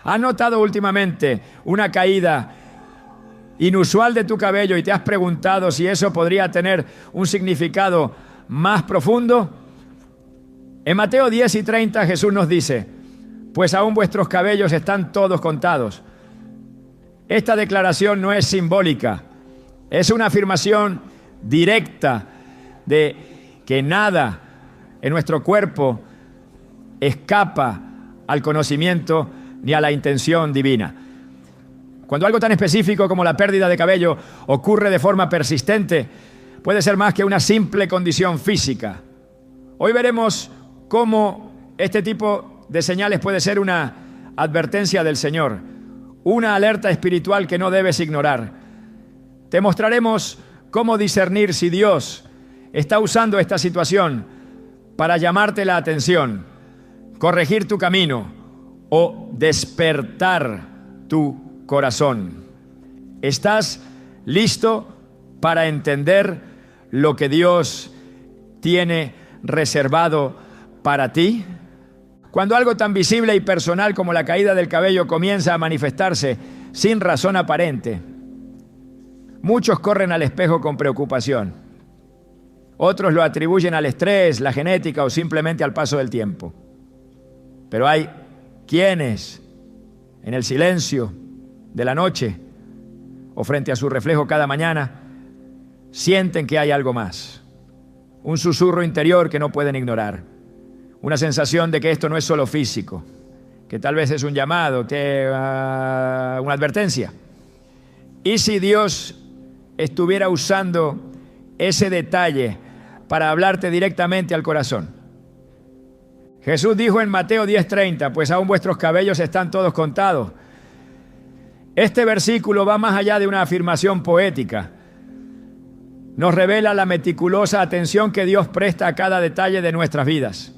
¿Has notado últimamente una caída inusual de tu cabello y te has preguntado si eso podría tener un significado más profundo? En Mateo 10:30 Jesús nos dice: pues aún vuestros cabellos están todos contados. Esta declaración no es simbólica, es una afirmación directa de que nada en nuestro cuerpo escapa al conocimiento ni a la intención divina. Cuando algo tan específico como la pérdida de cabello ocurre de forma persistente, puede ser más que una simple condición física. Hoy veremos cómo este tipo de señales puede ser una advertencia del Señor, una alerta espiritual que no debes ignorar. Te mostraremos cómo discernir si Dios está usando esta situación para llamarte la atención, corregir tu camino o despertar tu corazón. ¿Estás listo para entender lo que Dios tiene reservado para ti? Cuando algo tan visible y personal como la caída del cabello comienza a manifestarse sin razón aparente, muchos corren al espejo con preocupación. Otros lo atribuyen al estrés, la genética o simplemente al paso del tiempo. Pero hay quienes, en el silencio de la noche o frente a su reflejo cada mañana, sienten que hay algo más. Un susurro interior que no pueden ignorar. Una sensación de que esto no es solo físico, que tal vez es un llamado, una advertencia. ¿Y si Dios estuviera usando ese detalle para hablarte directamente al corazón? Jesús dijo en Mateo 10:30, pues aún vuestros cabellos están todos contados. Este versículo va más allá de una afirmación poética. Nos revela la meticulosa atención que Dios presta a cada detalle de nuestras vidas.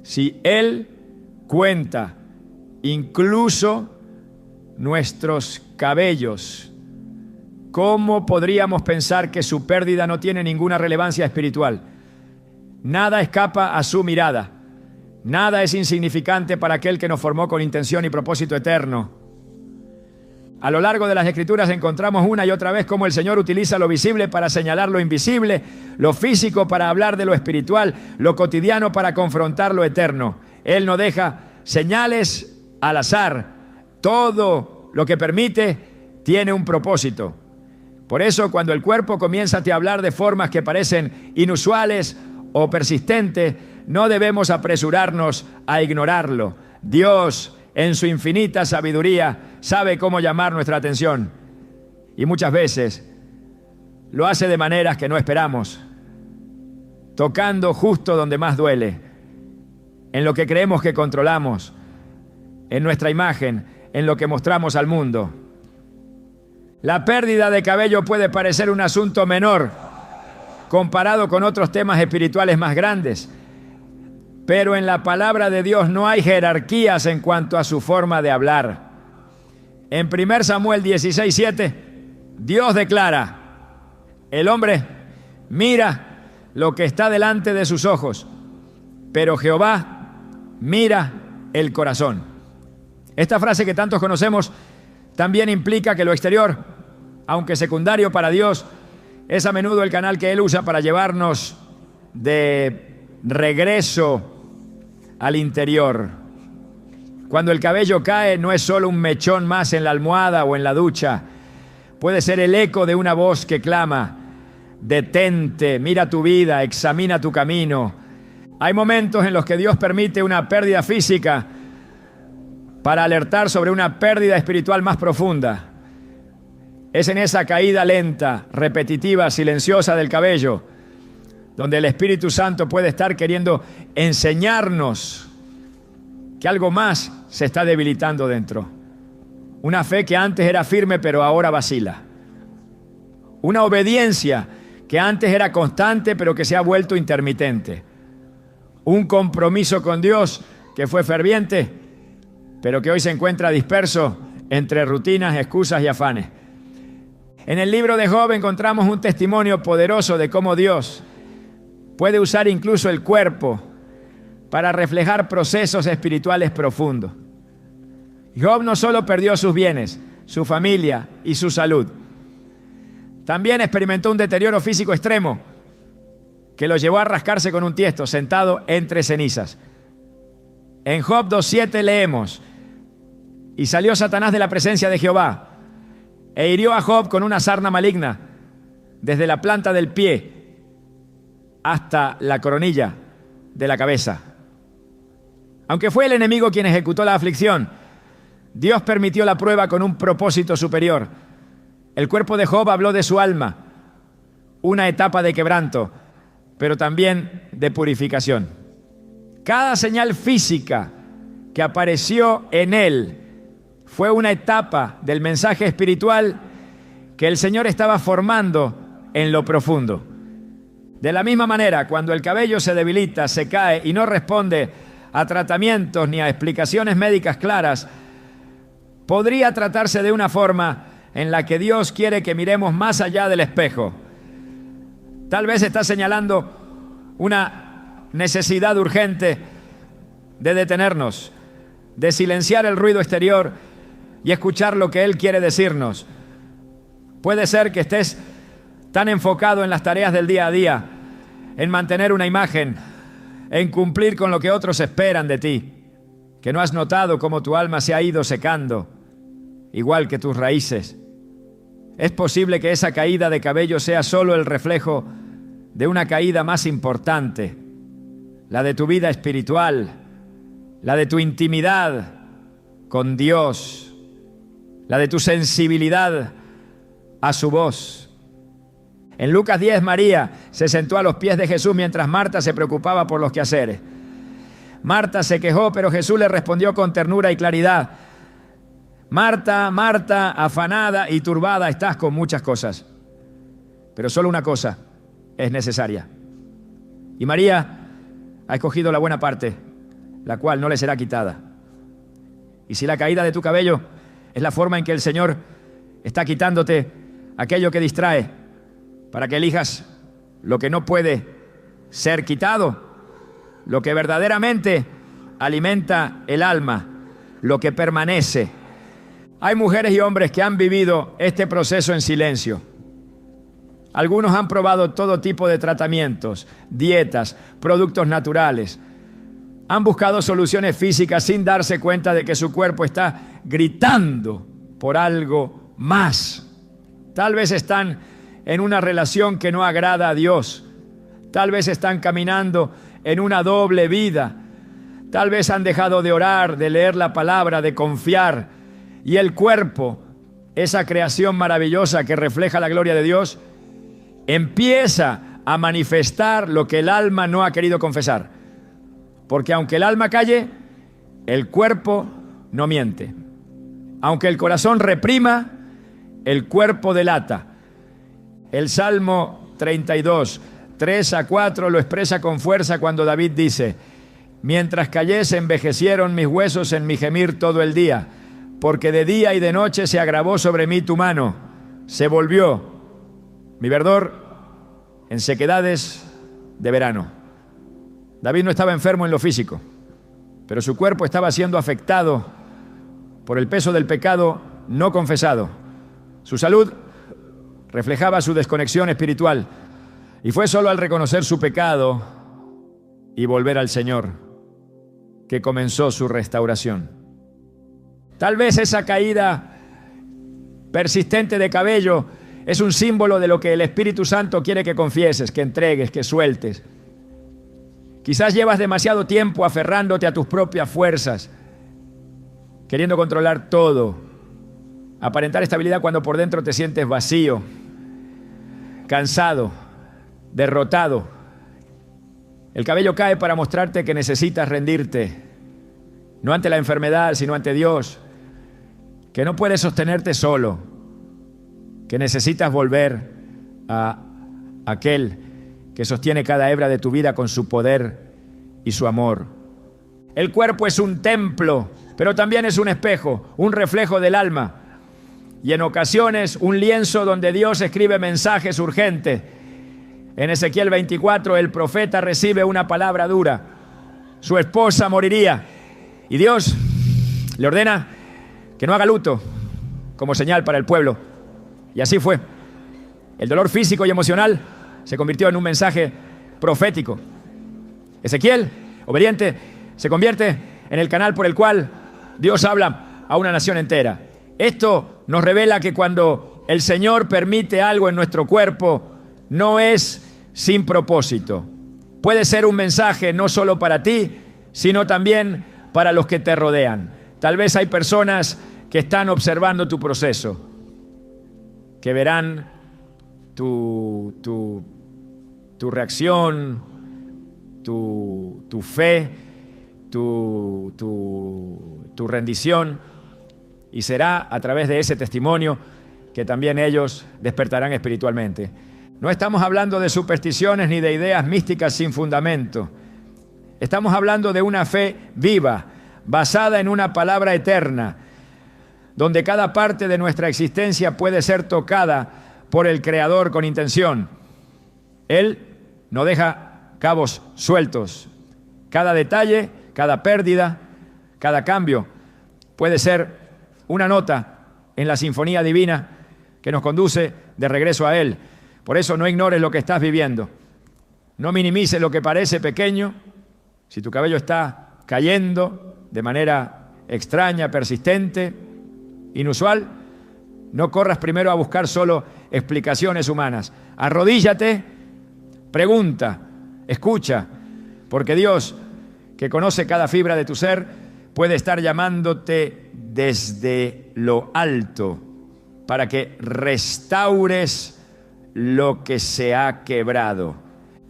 Si Él cuenta incluso nuestros cabellos, ¿cómo podríamos pensar que su pérdida no tiene ninguna relevancia espiritual? Nada escapa a su mirada. Nada es insignificante para aquel que nos formó con intención y propósito eterno. A lo largo de las Escrituras encontramos una y otra vez cómo el Señor utiliza lo visible para señalar lo invisible, lo físico para hablar de lo espiritual, lo cotidiano para confrontar lo eterno. Él no deja señales al azar. Todo lo que permite tiene un propósito. Por eso, cuando el cuerpo comienza a hablar de formas que parecen inusuales o persistentes, no debemos apresurarnos a ignorarlo. Dios, en su infinita sabiduría, sabe cómo llamar nuestra atención. Y muchas veces lo hace de maneras que no esperamos, tocando justo donde más duele, en lo que creemos que controlamos, en nuestra imagen, en lo que mostramos al mundo. La pérdida de cabello puede parecer un asunto menor comparado con otros temas espirituales más grandes, pero en la palabra de Dios no hay jerarquías en cuanto a su forma de hablar. En 1 Samuel 16:7, Dios declara: el hombre mira lo que está delante de sus ojos, pero Jehová mira el corazón. Esta frase que tantos conocemos también implica que lo exterior, aunque secundario para Dios, es a menudo el canal que Él usa para llevarnos de regreso al interior. Cuando el cabello cae, no es solo un mechón más en la almohada o en la ducha. Puede ser el eco de una voz que clama: detente, mira tu vida, examina tu camino. Hay momentos en los que Dios permite una pérdida física para alertar sobre una pérdida espiritual más profunda. Es en esa caída lenta, repetitiva, silenciosa del cabello, donde el Espíritu Santo puede estar queriendo enseñarnos que algo más se está debilitando dentro. Una fe que antes era firme pero ahora vacila. Una obediencia que antes era constante pero que se ha vuelto intermitente. Un compromiso con Dios que fue ferviente pero que hoy se encuentra disperso entre rutinas, excusas y afanes. En el libro de Job encontramos un testimonio poderoso de cómo Dios puede usar incluso el cuerpo para reflejar procesos espirituales profundos. Job no solo perdió sus bienes, su familia y su salud, también experimentó un deterioro físico extremo que lo llevó a rascarse con un tiesto sentado entre cenizas. En Job 2:7 leemos: y salió Satanás de la presencia de Jehová e hirió a Job con una sarna maligna desde la planta del pie hasta la coronilla de la cabeza. Aunque fue el enemigo quien ejecutó la aflicción, Dios permitió la prueba con un propósito superior. El cuerpo de Job habló de su alma, una etapa de quebranto, pero también de purificación. Cada señal física que apareció en él fue una etapa del mensaje espiritual que el Señor estaba formando en lo profundo. De la misma manera, cuando el cabello se debilita, se cae y no responde a tratamientos ni a explicaciones médicas claras, podría tratarse de una forma en la que Dios quiere que miremos más allá del espejo. Tal vez está señalando una necesidad urgente de detenernos, de silenciar el ruido exterior y escuchar lo que Él quiere decirnos. Puede ser que estés tan enfocado en las tareas del día a día, en mantener una imagen, en cumplir con lo que otros esperan de ti, que no has notado cómo tu alma se ha ido secando, igual que tus raíces. Es posible que esa caída de cabello sea solo el reflejo de una caída más importante, la de tu vida espiritual, la de tu intimidad con Dios, la de tu sensibilidad a su voz. En Lucas 10, María se sentó a los pies de Jesús mientras Marta se preocupaba por los quehaceres. Marta se quejó, pero Jesús le respondió con ternura y claridad: Marta, Marta, afanada y turbada estás con muchas cosas, pero solo una cosa es necesaria. Y María ha escogido la buena parte, la cual no le será quitada. Y si la caída de tu cabello es la forma en que el Señor está quitándote aquello que distrae, para que elijas lo que no puede ser quitado, lo que verdaderamente alimenta el alma, lo que permanece. Hay mujeres y hombres que han vivido este proceso en silencio. Algunos han probado todo tipo de tratamientos, dietas, productos naturales. Han buscado soluciones físicas sin darse cuenta de que su cuerpo está gritando por algo más. Tal vez están en una relación que no agrada a Dios. Tal vez están caminando en una doble vida. Tal vez han dejado de orar, de leer la palabra, de confiar. Y el cuerpo, esa creación maravillosa que refleja la gloria de Dios, empieza a manifestar lo que el alma no ha querido confesar. Porque aunque el alma calle, el cuerpo no miente. Aunque el corazón reprima, el cuerpo delata. El Salmo 32, 3-4 lo expresa con fuerza cuando David dice: mientras callé se envejecieron mis huesos en mi gemir todo el día, porque de día y de noche se agravó sobre mí tu mano, se volvió mi verdor en sequedades de verano. David no estaba enfermo en lo físico, pero su cuerpo estaba siendo afectado por el peso del pecado no confesado. Su salud reflejaba su desconexión espiritual, y fue solo al reconocer su pecado y volver al Señor que comenzó su restauración. Tal vez esa caída persistente de cabello es un símbolo de lo que el Espíritu Santo quiere que confieses, que entregues, que sueltes. Quizás llevas demasiado tiempo aferrándote a tus propias fuerzas, queriendo controlar todo, aparentar estabilidad cuando por dentro te sientes vacío, cansado, derrotado. El cabello cae para mostrarte que necesitas rendirte, no ante la enfermedad, sino ante Dios, que no puedes sostenerte solo, que necesitas volver a aquel que sostiene cada hebra de tu vida con su poder y su amor. El cuerpo es un templo, pero también es un espejo, un reflejo del alma, y en ocasiones un lienzo donde Dios escribe mensajes urgentes. En Ezequiel 24 el profeta recibe una palabra dura: su esposa moriría, y Dios le ordena que no haga luto como señal para el pueblo. Y así fue. El dolor físico y emocional se convirtió en un mensaje profético. Ezequiel, obediente, se convierte en el canal por el cual Dios habla a una nación entera. Esto nos revela que cuando el Señor permite algo en nuestro cuerpo, no es sin propósito. Puede ser un mensaje no solo para ti, sino también para los que te rodean. Tal vez hay personas que están observando tu proceso, que verán tu reacción, tu fe, tu rendición, y será a través de ese testimonio que también ellos despertarán espiritualmente. No estamos hablando de supersticiones ni de ideas místicas sin fundamento. Estamos hablando de una fe viva, basada en una palabra eterna, donde cada parte de nuestra existencia puede ser tocada por el Creador con intención. Él no deja cabos sueltos. Cada detalle, cada pérdida, cada cambio puede ser una nota en la sinfonía divina que nos conduce de regreso a Él. Por eso no ignores lo que estás viviendo. No minimices lo que parece pequeño. Si tu cabello está cayendo de manera extraña, persistente, inusual, no corras primero a buscar solo explicaciones humanas. Arrodíllate, pregunta, escucha, porque Dios, que conoce cada fibra de tu ser, puede estar llamándote desde lo alto para que restaures lo que se ha quebrado.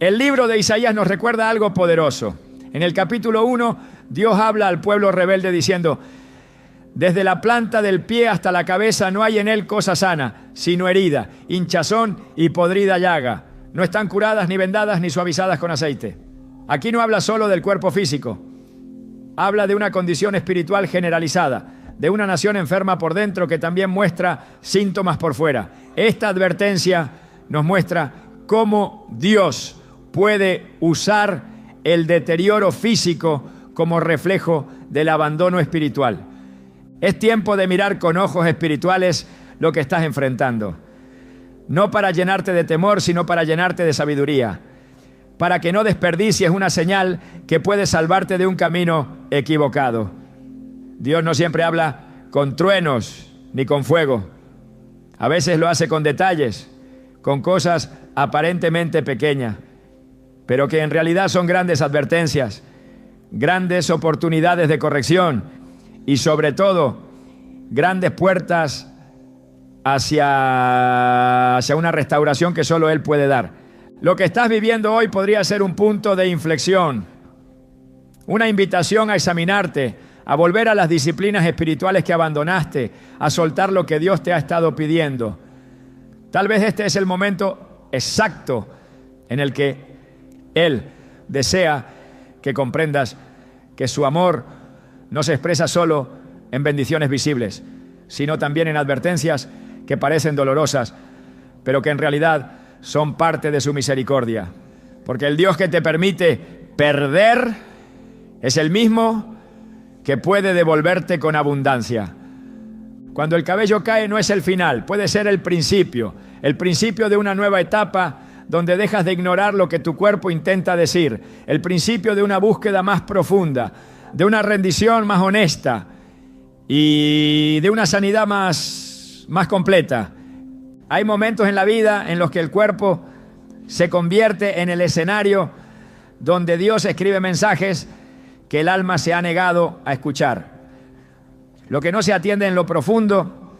El libro de Isaías nos recuerda algo poderoso. En el capítulo 1, Dios habla al pueblo rebelde diciendo: desde la planta del pie hasta la cabeza no hay en él cosa sana, sino herida, hinchazón y podrida llaga. No están curadas, ni vendadas, ni suavizadas con aceite. Aquí no habla solo del cuerpo físico. Habla de una condición espiritual generalizada, de una nación enferma por dentro que también muestra síntomas por fuera. Esta advertencia nos muestra cómo Dios puede usar el deterioro físico como reflejo del abandono espiritual. Es tiempo de mirar con ojos espirituales lo que estás enfrentando. No para llenarte de temor, sino para llenarte de sabiduría. Para que no desperdicies una señal que puede salvarte de un camino equivocado. Dios no siempre habla con truenos ni con fuego. A veces lo hace con detalles, con cosas aparentemente pequeñas, pero que en realidad son grandes advertencias, grandes oportunidades de corrección y sobre todo grandes puertas hacia una restauración que solo Él puede dar. Lo que estás viviendo hoy podría ser un punto de inflexión, una invitación a examinarte, a volver a las disciplinas espirituales que abandonaste, a soltar lo que Dios te ha estado pidiendo. Tal vez este es el momento exacto en el que Él desea que comprendas que su amor no se expresa solo en bendiciones visibles, sino también en advertencias que parecen dolorosas, pero que en realidad son parte de su misericordia. Porque el Dios que te permite perder es el mismo que puede devolverte con abundancia. Cuando el cabello cae no es el final, puede ser el principio de una nueva etapa donde dejas de ignorar lo que tu cuerpo intenta decir, el principio de una búsqueda más profunda, de una rendición más honesta y de una sanidad más completa. Hay momentos en la vida en los que el cuerpo se convierte en el escenario donde Dios escribe mensajes que el alma se ha negado a escuchar. Lo que no se atiende en lo profundo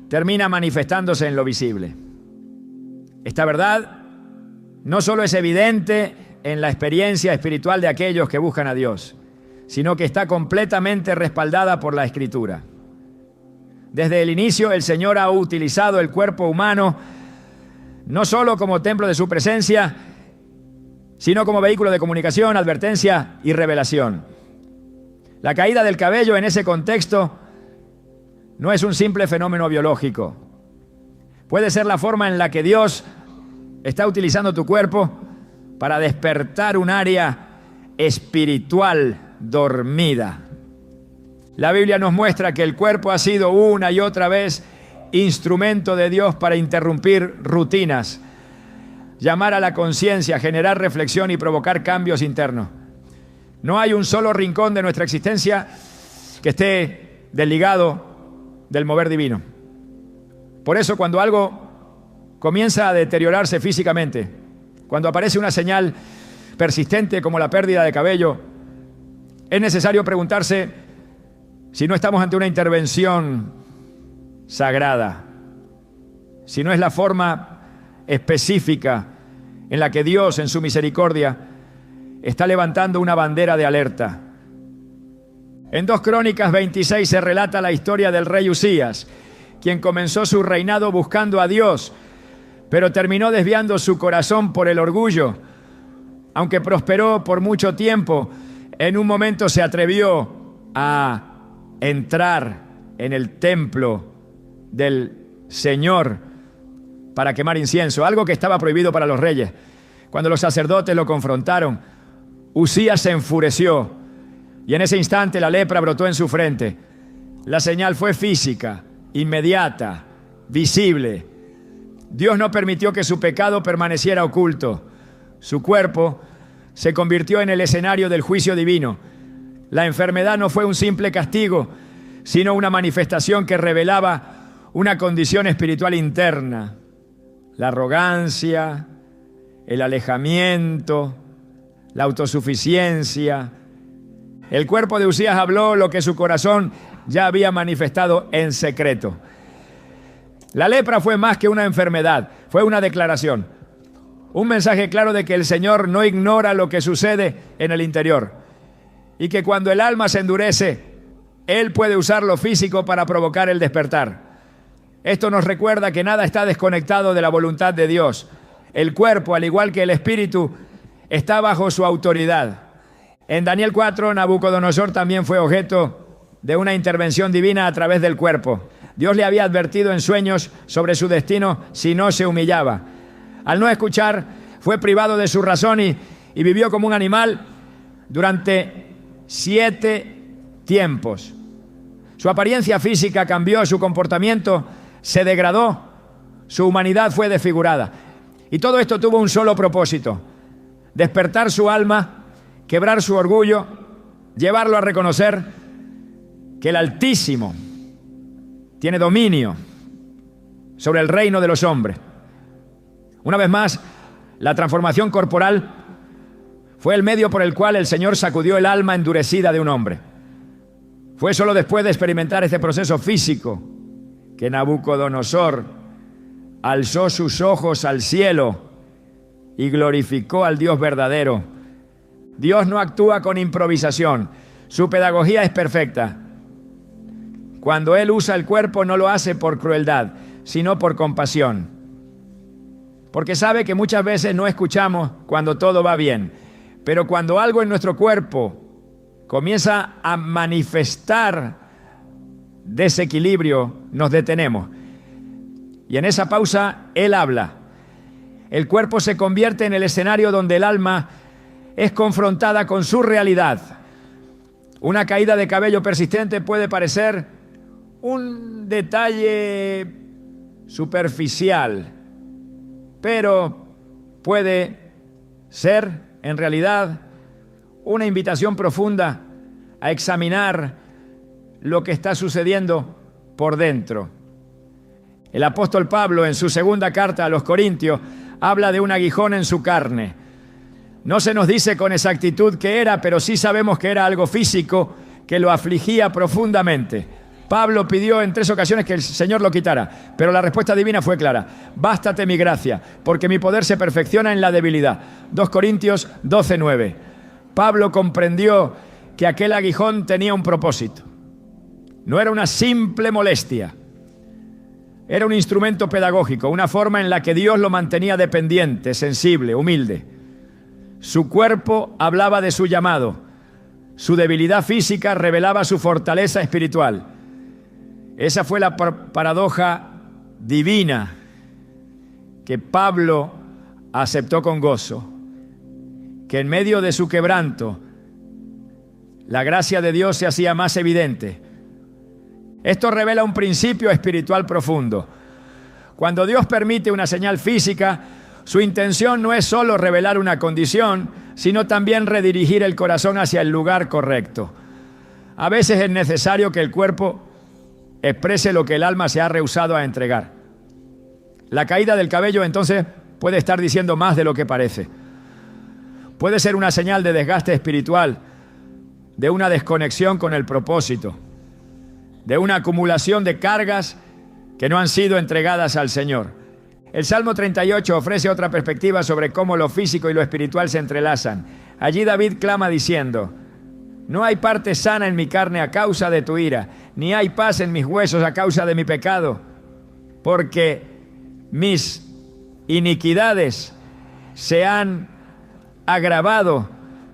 termina manifestándose en lo visible. Esta verdad no solo es evidente en la experiencia espiritual de aquellos que buscan a Dios, sino que está completamente respaldada por la Escritura. Desde el inicio, el Señor ha utilizado el cuerpo humano no solo como templo de su presencia, sino como vehículo de comunicación, advertencia y revelación. La caída del cabello en ese contexto no es un simple fenómeno biológico. Puede ser la forma en la que Dios está utilizando tu cuerpo para despertar un área espiritual dormida. La Biblia nos muestra que el cuerpo ha sido una y otra vez instrumento de Dios para interrumpir rutinas, llamar a la conciencia, generar reflexión y provocar cambios internos. No hay un solo rincón de nuestra existencia que esté desligado del mover divino. Por eso, cuando algo comienza a deteriorarse físicamente, cuando aparece una señal persistente como la pérdida de cabello, es necesario preguntarse si no estamos ante una intervención sagrada, si no es la forma específica en la que Dios, en su misericordia, está levantando una bandera de alerta. En 2 Crónicas 26 se relata la historia del rey Usías, quien comenzó su reinado buscando a Dios, pero terminó desviando su corazón por el orgullo. Aunque prosperó por mucho tiempo, en un momento se atrevió a entrar en el templo del Señor para quemar incienso, algo que estaba prohibido para los reyes. Cuando los sacerdotes lo confrontaron, Usías se enfureció y en ese instante la lepra brotó en su frente. La señal fue física, inmediata, visible. Dios no permitió que su pecado permaneciera oculto. Su cuerpo se convirtió en el escenario del juicio divino. La enfermedad no fue un simple castigo, sino una manifestación que revelaba una condición espiritual interna. La arrogancia, el alejamiento, la autosuficiencia. El cuerpo de Usías habló lo que su corazón ya había manifestado en secreto. La lepra fue más que una enfermedad, fue una declaración. Un mensaje claro de que el Señor no ignora lo que sucede en el interior y que cuando el alma se endurece, Él puede usar lo físico para provocar el despertar. Esto nos recuerda que nada está desconectado de la voluntad de Dios. El cuerpo, al igual que el espíritu, está bajo su autoridad. En Daniel 4, Nabucodonosor también fue objeto de una intervención divina a través del cuerpo. Dios le había advertido en sueños sobre su destino si no se humillaba. Al no escuchar, fue privado de su razón y vivió como un animal durante 7 tiempos. Su apariencia física cambió, su comportamiento se degradó, su humanidad fue desfigurada. Y todo esto tuvo un solo propósito: despertar su alma, quebrar su orgullo, llevarlo a reconocer que el Altísimo tiene dominio sobre el reino de los hombres. Una vez más, la transformación corporal fue el medio por el cual el Señor sacudió el alma endurecida de un hombre. Fue solo después de experimentar este proceso físico que Nabucodonosor alzó sus ojos al cielo y glorificó al Dios verdadero. Dios no actúa con improvisación. Su pedagogía es perfecta. Cuando Él usa el cuerpo, no lo hace por crueldad, sino por compasión. Porque sabe que muchas veces no escuchamos cuando todo va bien. Pero cuando algo en nuestro cuerpo comienza a manifestar desequilibrio, nos detenemos. Y en esa pausa, Él habla. El cuerpo se convierte en el escenario donde el alma es confrontada con su realidad. Una caída de cabello persistente puede parecer un detalle superficial, pero puede ser, en realidad, una invitación profunda a examinar lo que está sucediendo por dentro. El apóstol Pablo, en su segunda carta a los Corintios, habla de un aguijón en su carne. No se nos dice con exactitud qué era, pero sí sabemos que era algo físico que lo afligía profundamente. Pablo pidió en 3 ocasiones que el Señor lo quitara, pero la respuesta divina fue clara: bástate mi gracia, porque mi poder se perfecciona en la debilidad. 2 Corintios 12:9. Pablo comprendió que aquel aguijón tenía un propósito. No era una simple molestia. Era un instrumento pedagógico, una forma en la que Dios lo mantenía dependiente, sensible, humilde. Su cuerpo hablaba de su llamado. Su debilidad física revelaba su fortaleza espiritual. Esa fue la paradoja divina que Pablo aceptó con gozo. Que en medio de su quebranto, la gracia de Dios se hacía más evidente. Esto revela un principio espiritual profundo. Cuando Dios permite una señal física, su intención no es solo revelar una condición, sino también redirigir el corazón hacia el lugar correcto. A veces es necesario que el cuerpo exprese lo que el alma se ha rehusado a entregar. La caída del cabello entonces puede estar diciendo más de lo que parece. Puede ser una señal de desgaste espiritual, de una desconexión con el propósito, de una acumulación de cargas que no han sido entregadas al Señor. El Salmo 38 ofrece otra perspectiva sobre cómo lo físico y lo espiritual se entrelazan. Allí David clama diciendo: no hay parte sana en mi carne a causa de tu ira, ni hay paz en mis huesos a causa de mi pecado, porque mis iniquidades se han agravado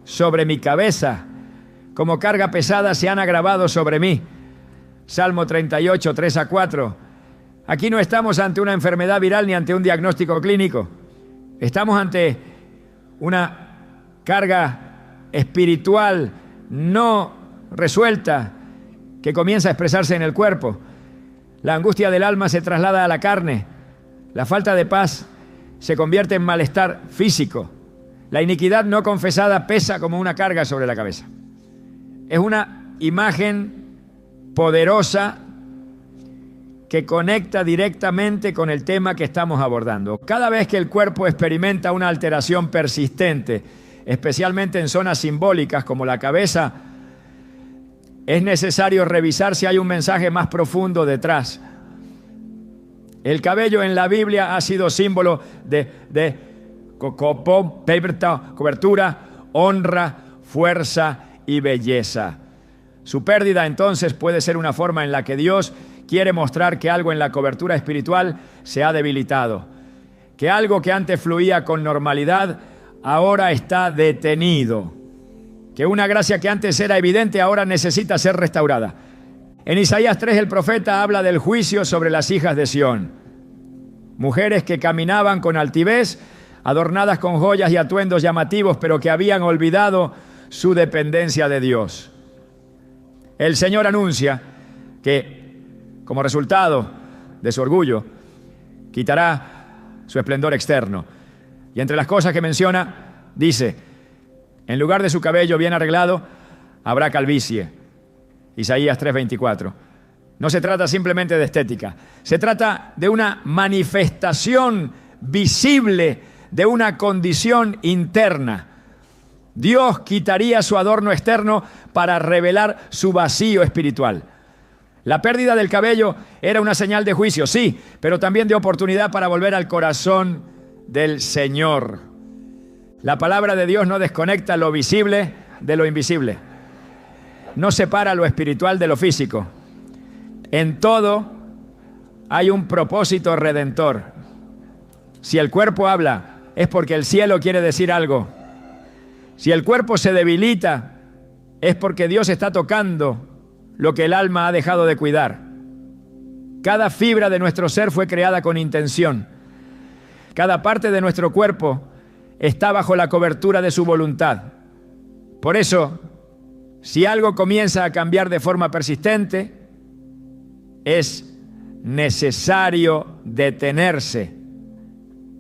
sobre mi cabeza, como carga pesada se han agravado sobre mí. Salmo 38, 3-4. Aquí no estamos ante una enfermedad viral ni ante un diagnóstico clínico. Estamos ante una carga espiritual no resuelta que comienza a expresarse en el cuerpo. La angustia del alma se traslada a la carne. La falta de paz se convierte en malestar físico. La iniquidad no confesada pesa como una carga sobre la cabeza. Es una imagen poderosa que conecta directamente con el tema que estamos abordando. Cada vez que el cuerpo experimenta una alteración persistente, especialmente en zonas simbólicas como la cabeza, es necesario revisar si hay un mensaje más profundo detrás. El cabello en la Biblia ha sido símbolo de cobertura, honra, fuerza y belleza. Su pérdida entonces puede ser una forma en la que Dios quiere mostrar que algo en la cobertura espiritual se ha debilitado, que algo que antes fluía con normalidad ahora está detenido, que una gracia que antes era evidente ahora necesita ser restaurada. En Isaías 3 el profeta habla del juicio sobre las hijas de Sión, mujeres que caminaban con altivez, adornadas con joyas y atuendos llamativos, pero que habían olvidado su dependencia de Dios. El Señor anuncia que, como resultado de su orgullo, quitará su esplendor externo. Y entre las cosas que menciona, dice: en lugar de su cabello bien arreglado, habrá calvicie. Isaías 3:24. No se trata simplemente de estética, se trata de una manifestación visible de una condición interna. Dios quitaría su adorno externo para revelar su vacío espiritual. La pérdida del cabello era una señal de juicio, sí, pero también de oportunidad para volver al corazón del Señor. La palabra de Dios no desconecta lo visible de lo invisible. No separa lo espiritual de lo físico. En todo hay un propósito redentor. Si el cuerpo habla, es porque el cielo quiere decir algo. Si el cuerpo se debilita, es porque Dios está tocando lo que el alma ha dejado de cuidar. Cada fibra de nuestro ser fue creada con intención. Cada parte de nuestro cuerpo está bajo la cobertura de su voluntad. Por eso, si algo comienza a cambiar de forma persistente, es necesario detenerse,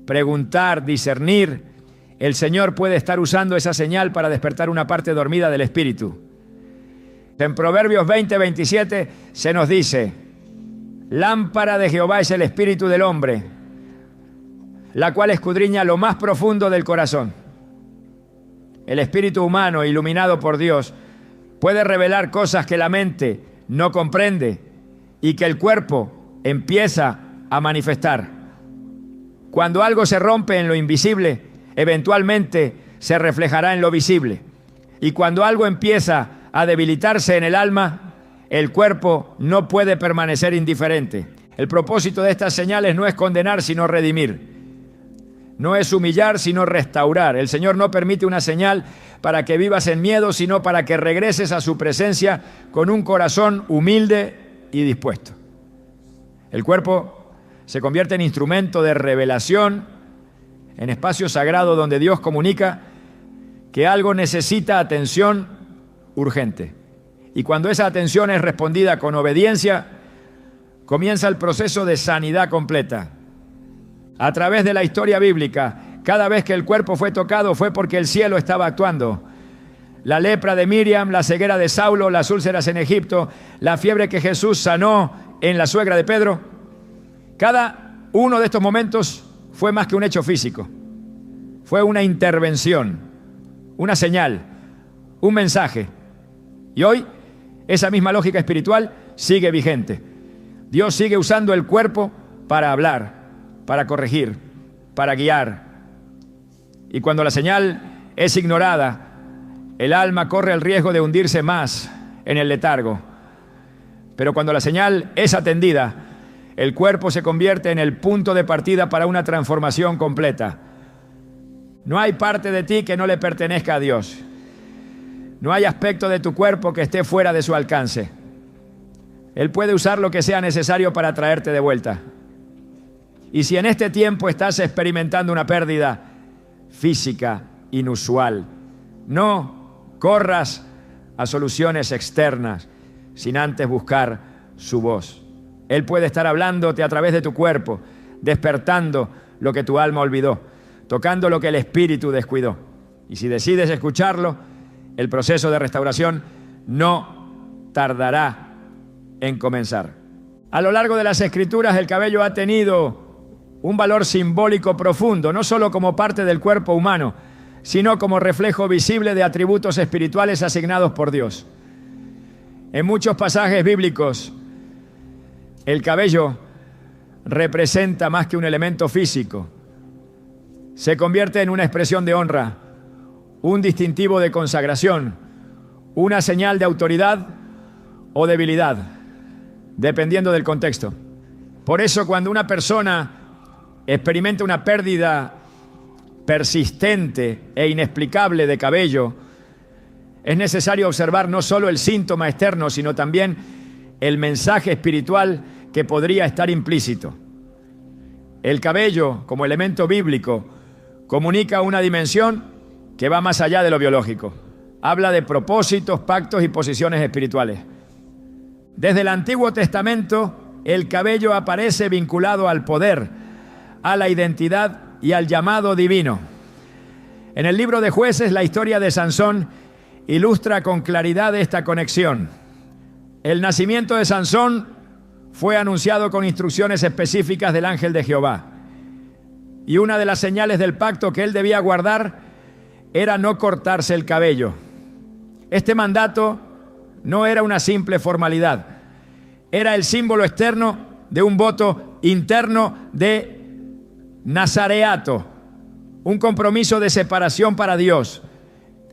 preguntar, discernir. El Señor puede estar usando esa señal para despertar una parte dormida del espíritu. En Proverbios 20:27 se nos dice: lámpara de Jehová es el espíritu del hombre, la cual escudriña lo más profundo del corazón. El espíritu humano, iluminado por Dios, puede revelar cosas que la mente no comprende y que el cuerpo empieza a manifestar. Cuando algo se rompe en lo invisible, eventualmente se reflejará en lo visible. Y cuando algo empieza a debilitarse en el alma, el cuerpo no puede permanecer indiferente. El propósito de estas señales no es condenar, sino redimir. No es humillar, sino restaurar. El Señor no permite una señal para que vivas en miedo, sino para que regreses a su presencia con un corazón humilde y dispuesto. El cuerpo se convierte en instrumento de revelación, en espacio sagrado donde Dios comunica que algo necesita atención urgente. Y cuando esa atención es respondida con obediencia, comienza el proceso de sanidad completa. A través de la historia bíblica, cada vez que el cuerpo fue tocado fue porque el cielo estaba actuando. La lepra de Miriam, la ceguera de Saulo, las úlceras en Egipto, la fiebre que Jesús sanó en la suegra de Pedro. Cada uno de estos momentos fue más que un hecho físico. Fue una intervención, una señal, un mensaje. Y hoy esa misma lógica espiritual sigue vigente. Dios sigue usando el cuerpo para hablar, para corregir, para guiar. Y cuando la señal es ignorada, el alma corre el riesgo de hundirse más en el letargo. Pero cuando la señal es atendida, el cuerpo se convierte en el punto de partida para una transformación completa. No hay parte de ti que no le pertenezca a Dios. No hay aspecto de tu cuerpo que esté fuera de su alcance. Él puede usar lo que sea necesario para traerte de vuelta. Y si en este tiempo estás experimentando una pérdida física inusual, no corras a soluciones externas sin antes buscar su voz. Él puede estar hablándote a través de tu cuerpo, despertando lo que tu alma olvidó, tocando lo que el espíritu descuidó. Y si decides escucharlo, el proceso de restauración no tardará en comenzar. A lo largo de las Escrituras, el cabello ha tenido un valor simbólico profundo, no solo como parte del cuerpo humano, sino como reflejo visible de atributos espirituales asignados por Dios. En muchos pasajes bíblicos, el cabello representa más que un elemento físico. Se convierte en una expresión de honra, un distintivo de consagración, una señal de autoridad o debilidad, dependiendo del contexto. Por eso, cuando una persona experimenta una pérdida persistente e inexplicable de cabello, es necesario observar no solo el síntoma externo, sino también el mensaje espiritual que podría estar implícito. El cabello, como elemento bíblico, comunica una dimensión que va más allá de lo biológico. Habla de propósitos, pactos y posiciones espirituales. Desde el Antiguo Testamento, el cabello aparece vinculado al poder, a la identidad y al llamado divino. En el libro de Jueces, la historia de Sansón ilustra con claridad esta conexión. El nacimiento de Sansón fue anunciado con instrucciones específicas del ángel de Jehová. Y una de las señales del pacto que él debía guardar era no cortarse el cabello. Este mandato no era una simple formalidad, era el símbolo externo de un voto interno de nazareato, un compromiso de separación para Dios.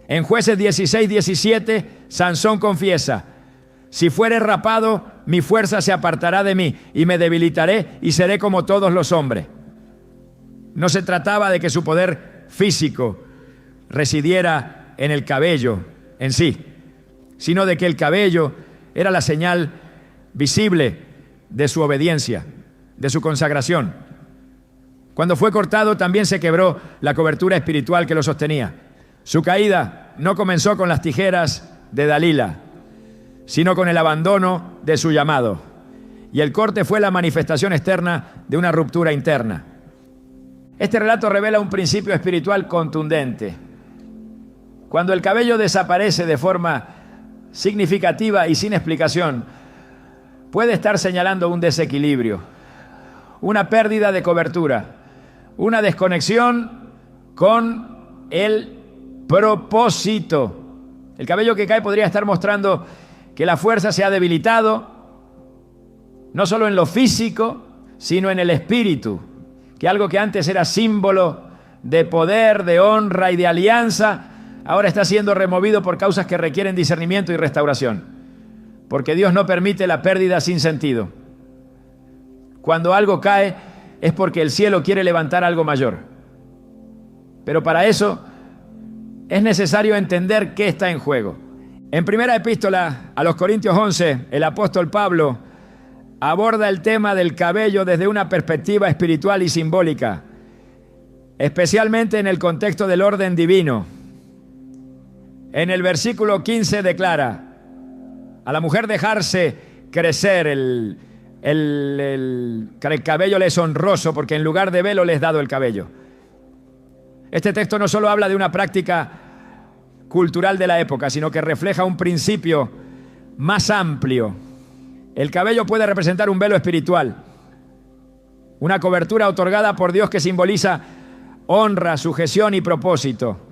En Jueces 16:17, Sansón confiesa: si fuere rapado, mi fuerza se apartará de mí y me debilitaré y seré como todos los hombres. No se trataba de que su poder físico residiera en el cabello en sí, sino de que el cabello era la señal visible de su obediencia, de su consagración. Cuando fue cortado, también se quebró la cobertura espiritual que lo sostenía. Su caída no comenzó con las tijeras de Dalila, sino con el abandono de su llamado. Y el corte fue la manifestación externa de una ruptura interna. Este relato revela un principio espiritual contundente. Cuando el cabello desaparece de forma significativa y sin explicación, puede estar señalando un desequilibrio, una pérdida de cobertura, una desconexión con el propósito. El cabello que cae podría estar mostrando que la fuerza se ha debilitado, no solo en lo físico, sino en el espíritu, que algo que antes era símbolo de poder, de honra y de alianza, ahora está siendo removido por causas que requieren discernimiento y restauración, porque Dios no permite la pérdida sin sentido. Cuando algo cae es porque el cielo quiere levantar algo mayor, pero para eso es necesario entender qué está en juego. En primera epístola a los Corintios 11, el apóstol Pablo aborda el tema del cabello desde una perspectiva espiritual y simbólica, especialmente en el contexto del orden divino. En el versículo 15 declara: a la mujer dejarse crecer el el cabello les es honroso porque en lugar de velo les he dado el cabello. Este texto no solo habla de una práctica cultural de la época, sino que refleja un principio más amplio. El cabello puede representar un velo espiritual, una cobertura otorgada por Dios que simboliza honra, sujeción y propósito.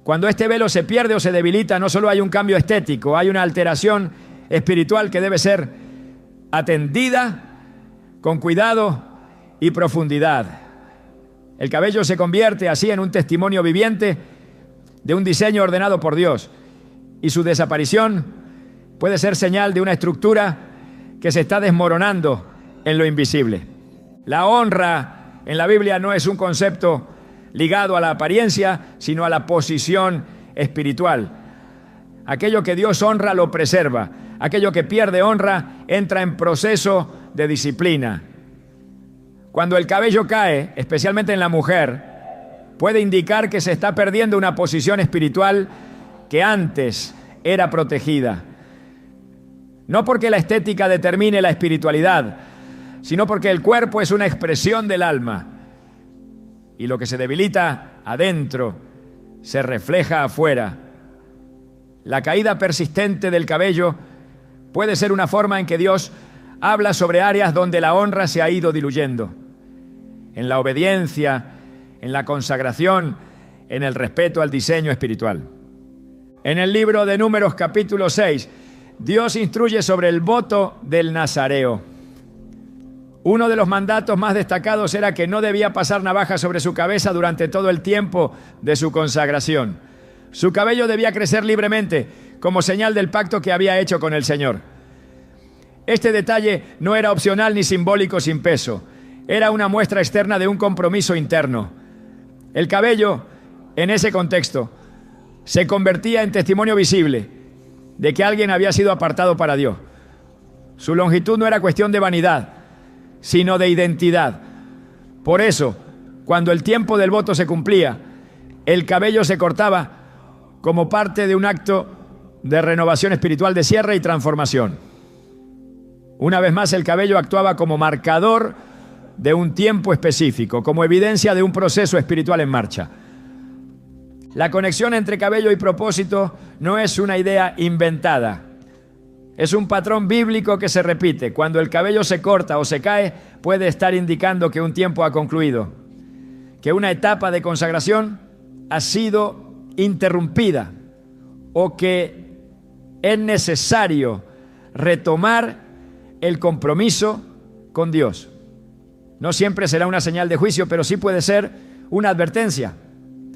Cuando este velo se pierde o se debilita, no solo hay un cambio estético, hay una alteración espiritual que debe ser atendida con cuidado y profundidad. El cabello se convierte así en un testimonio viviente de un diseño ordenado por Dios, y su desaparición puede ser señal de una estructura que se está desmoronando en lo invisible. La honra en la Biblia no es un concepto ligado a la apariencia, sino a la posición espiritual. Aquello que Dios honra lo preserva. Aquello que pierde honra entra en proceso de disciplina. Cuando el cabello cae, especialmente en la mujer, puede indicar que se está perdiendo una posición espiritual que antes era protegida. No porque la estética determine la espiritualidad, sino porque el cuerpo es una expresión del alma. Y lo que se debilita adentro se refleja afuera. La caída persistente del cabello puede ser una forma en que Dios habla sobre áreas donde la honra se ha ido diluyendo. En la obediencia, en la consagración, en el respeto al diseño espiritual. En el libro de Números capítulo 6, Dios instruye sobre el voto del nazareo. Uno de los mandatos más destacados era que no debía pasar navaja sobre su cabeza durante todo el tiempo de su consagración. Su cabello debía crecer libremente, como señal del pacto que había hecho con el Señor. Este detalle no era opcional ni simbólico sin peso. Era una muestra externa de un compromiso interno. El cabello, en ese contexto, se convertía en testimonio visible de que alguien había sido apartado para Dios. Su longitud no era cuestión de vanidad, sino de identidad. Por eso, cuando el tiempo del voto se cumplía, el cabello se cortaba como parte de un acto de renovación espiritual, de cierre y transformación. Una vez más, el cabello actuaba como marcador de un tiempo específico, como evidencia de un proceso espiritual en marcha. La conexión entre cabello y propósito no es una idea inventada. Es un patrón bíblico que se repite. Cuando el cabello se corta o se cae, puede estar indicando que un tiempo ha concluido, que una etapa de consagración ha sido interrumpida o que es necesario retomar el compromiso con Dios. No siempre será una señal de juicio, pero sí puede ser una advertencia,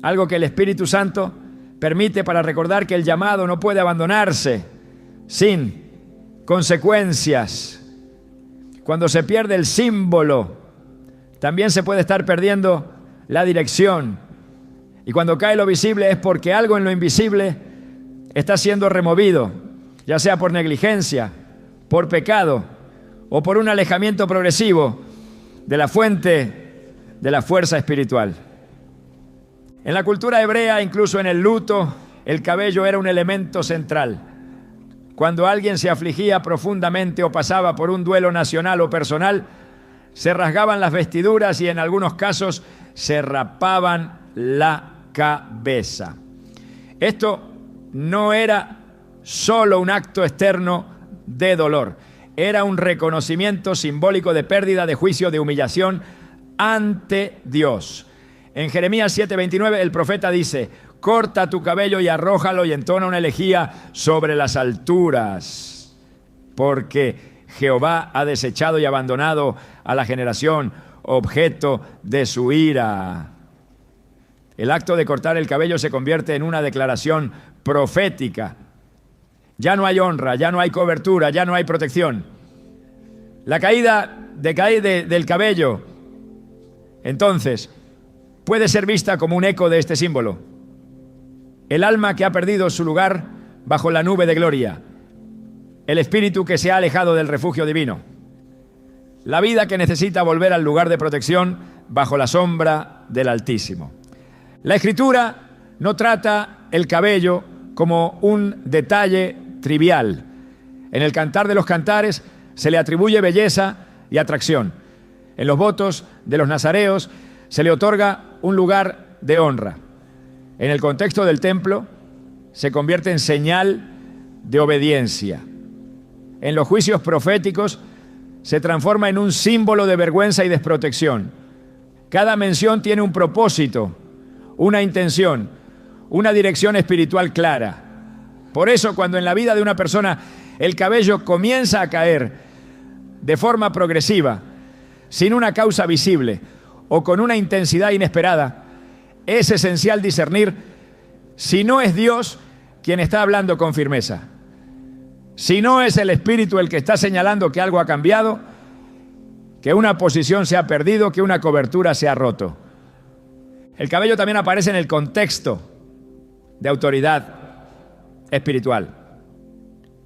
algo que el Espíritu Santo permite para recordar que el llamado no puede abandonarse sin consecuencias. Cuando se pierde el símbolo, también se puede estar perdiendo la dirección. Y cuando cae lo visible es porque algo en lo invisible está siendo removido, ya sea por negligencia, por pecado o por un alejamiento progresivo de la fuente de la fuerza espiritual. En la cultura hebrea, incluso en el luto, el cabello era un elemento central. Cuando alguien se afligía profundamente o pasaba por un duelo nacional o personal, se rasgaban las vestiduras y en algunos casos se rapaban la cabeza. Esto no era solo un acto externo de dolor, era un reconocimiento simbólico de pérdida, de juicio, de humillación ante Dios. En Jeremías 7:29 el profeta dice: corta tu cabello y arrójalo, y entona una elegía sobre las alturas, porque Jehová ha desechado y abandonado a la generación objeto de su ira. El acto de cortar el cabello se convierte en una declaración profética. Ya no hay honra, ya no hay cobertura, ya no hay protección. La caída del cabello, entonces, puede ser vista como un eco de este símbolo. El alma que ha perdido su lugar bajo la nube de gloria. El espíritu que se ha alejado del refugio divino. La vida que necesita volver al lugar de protección bajo la sombra del Altísimo. La Escritura no trata el cabello como un detalle trivial. En el Cantar de los Cantares, se le atribuye belleza y atracción. En los votos de los nazareos se le otorga un lugar de honra. En el contexto del templo se convierte en señal de obediencia. En los juicios proféticos se transforma en un símbolo de vergüenza y desprotección. Cada mención tiene un propósito, una intención, una dirección espiritual clara. Por eso, cuando en la vida de una persona el cabello comienza a caer de forma progresiva, sin una causa visible o con una intensidad inesperada, es esencial discernir si no es Dios quien está hablando con firmeza. Si no es el Espíritu el que está señalando que algo ha cambiado, que una posición se ha perdido, que una cobertura se ha roto. El cabello también aparece en el contexto de autoridad espiritual.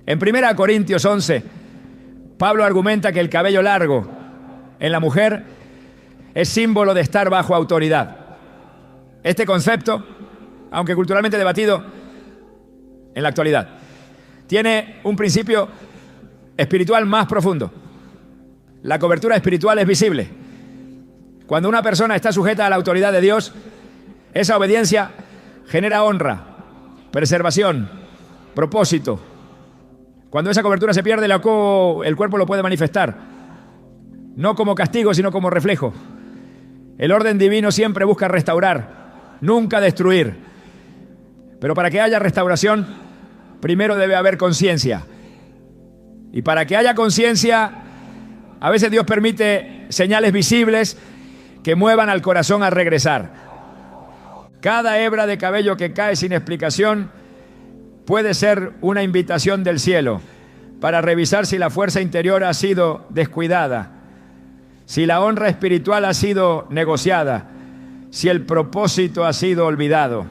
En 1 Corintios 11, Pablo argumenta que el cabello largo en la mujer es símbolo de estar bajo autoridad. Este concepto, aunque culturalmente debatido en la actualidad, tiene un principio espiritual más profundo. La cobertura espiritual es visible. Cuando una persona está sujeta a la autoridad de Dios, esa obediencia genera honra, preservación, propósito. Cuando esa cobertura se pierde, el cuerpo lo puede manifestar, no como castigo, sino como reflejo. El orden divino siempre busca restaurar, nunca destruir. Pero para que haya restauración, primero debe haber conciencia. Y para que haya conciencia, a veces Dios permite señales visibles que muevan al corazón a regresar. Cada hebra de cabello que cae sin explicación puede ser una invitación del cielo para revisar si la fuerza interior ha sido descuidada, si la honra espiritual ha sido negociada, si el propósito ha sido olvidado.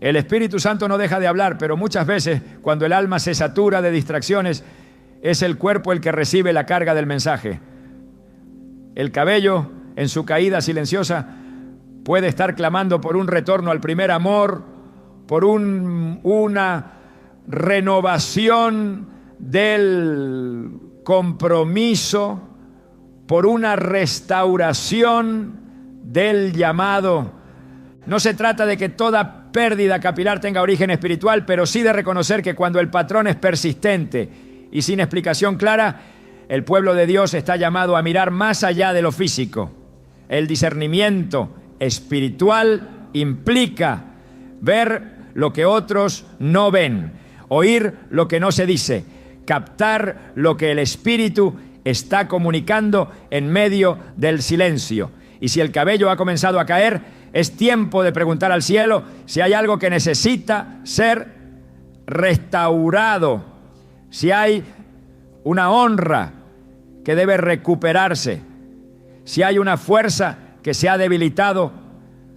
El Espíritu Santo no deja de hablar, pero muchas veces cuando el alma se satura de distracciones, es el cuerpo el que recibe la carga del mensaje. El cabello, en su caída silenciosa, puede estar clamando por un retorno al primer amor, por una renovación del compromiso, por una restauración del llamado. No se trata de que toda pérdida capilar tenga origen espiritual, pero sí de reconocer que cuando el patrón es persistente y sin explicación clara, el pueblo de Dios está llamado a mirar más allá de lo físico. El discernimiento espiritual implica ver lo que otros no ven, oír lo que no se dice, captar lo que el Espíritu está comunicando en medio del silencio. Y si el cabello ha comenzado a caer, es tiempo de preguntar al cielo si hay algo que necesita ser restaurado, si hay una honra que debe recuperarse, si hay una fuerza que se ha debilitado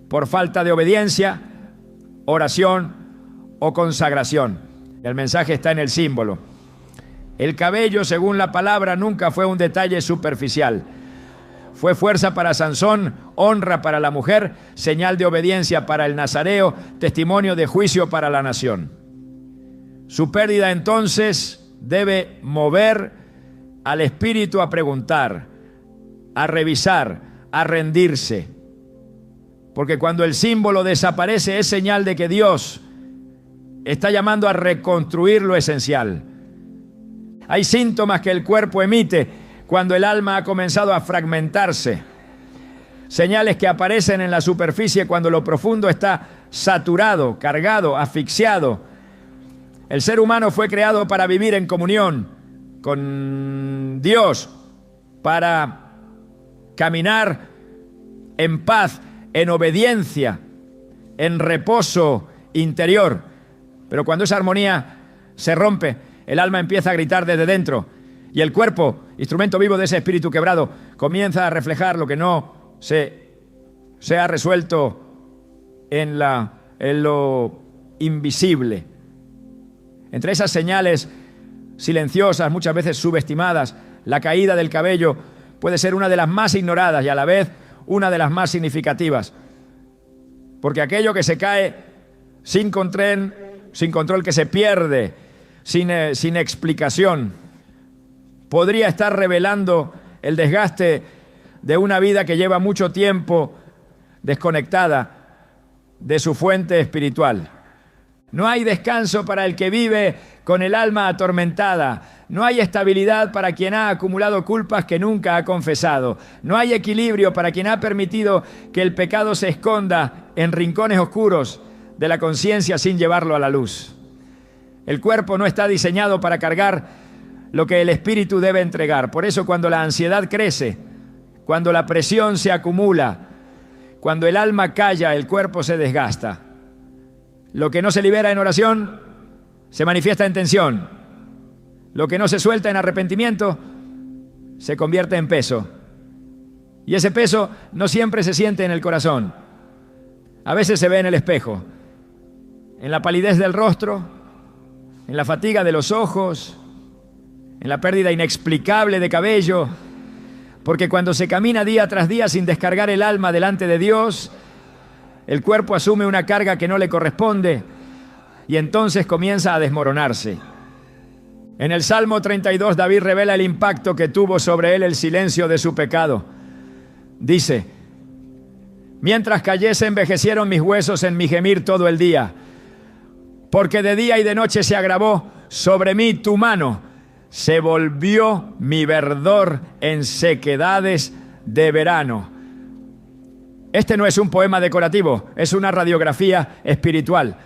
por falta de obediencia, oración o consagración. El mensaje está en el símbolo. El cabello, según la palabra, nunca fue un detalle superficial. Fue fuerza para Sansón, honra para la mujer, señal de obediencia para el nazareo, testimonio de juicio para la nación. Su pérdida entonces debe mover al espíritu a preguntar, a revisar, a rendirse. Porque cuando el símbolo desaparece es señal de que Dios está llamando a reconstruir lo esencial. Hay síntomas que el cuerpo emite cuando el alma ha comenzado a fragmentarse. Señales que aparecen en la superficie cuando lo profundo está saturado, cargado, asfixiado. El ser humano fue creado para vivir en comunión con Dios, para caminar en paz, en obediencia, en reposo interior. Pero cuando esa armonía se rompe, el alma empieza a gritar desde dentro y el cuerpo, instrumento vivo de ese espíritu quebrado, comienza a reflejar lo que no se ha resuelto en lo invisible. Entre esas señales silenciosas, muchas veces subestimadas, la caída del cabello puede ser una de las más ignoradas y a la vez una de las más significativas. Porque aquello que se cae sin control, que se pierde, sin explicación, podría estar revelando el desgaste de una vida que lleva mucho tiempo desconectada de su fuente espiritual. No hay descanso para el que vive con el alma atormentada. No hay estabilidad para quien ha acumulado culpas que nunca ha confesado. No hay equilibrio para quien ha permitido que el pecado se esconda en rincones oscuros de la conciencia sin llevarlo a la luz. El cuerpo no está diseñado para cargar lo que el espíritu debe entregar. Por eso cuando la ansiedad crece, cuando la presión se acumula, cuando el alma calla, el cuerpo se desgasta. Lo que no se libera en oración se manifiesta en tensión. Lo que no se suelta en arrepentimiento se convierte en peso. Y ese peso no siempre se siente en el corazón. A veces se ve en el espejo, en la palidez del rostro, en la fatiga de los ojos, en la pérdida inexplicable de cabello, porque cuando se camina día tras día sin descargar el alma delante de Dios, el cuerpo asume una carga que no le corresponde y entonces comienza a desmoronarse. En el Salmo 32, David revela el impacto que tuvo sobre él el silencio de su pecado. Dice: mientras callé se envejecieron mis huesos en mi gemir todo el día, porque de día y de noche se agravó sobre mí tu mano, se volvió mi verdor en sequedades de verano. Este no es un poema decorativo, es una radiografía espiritual.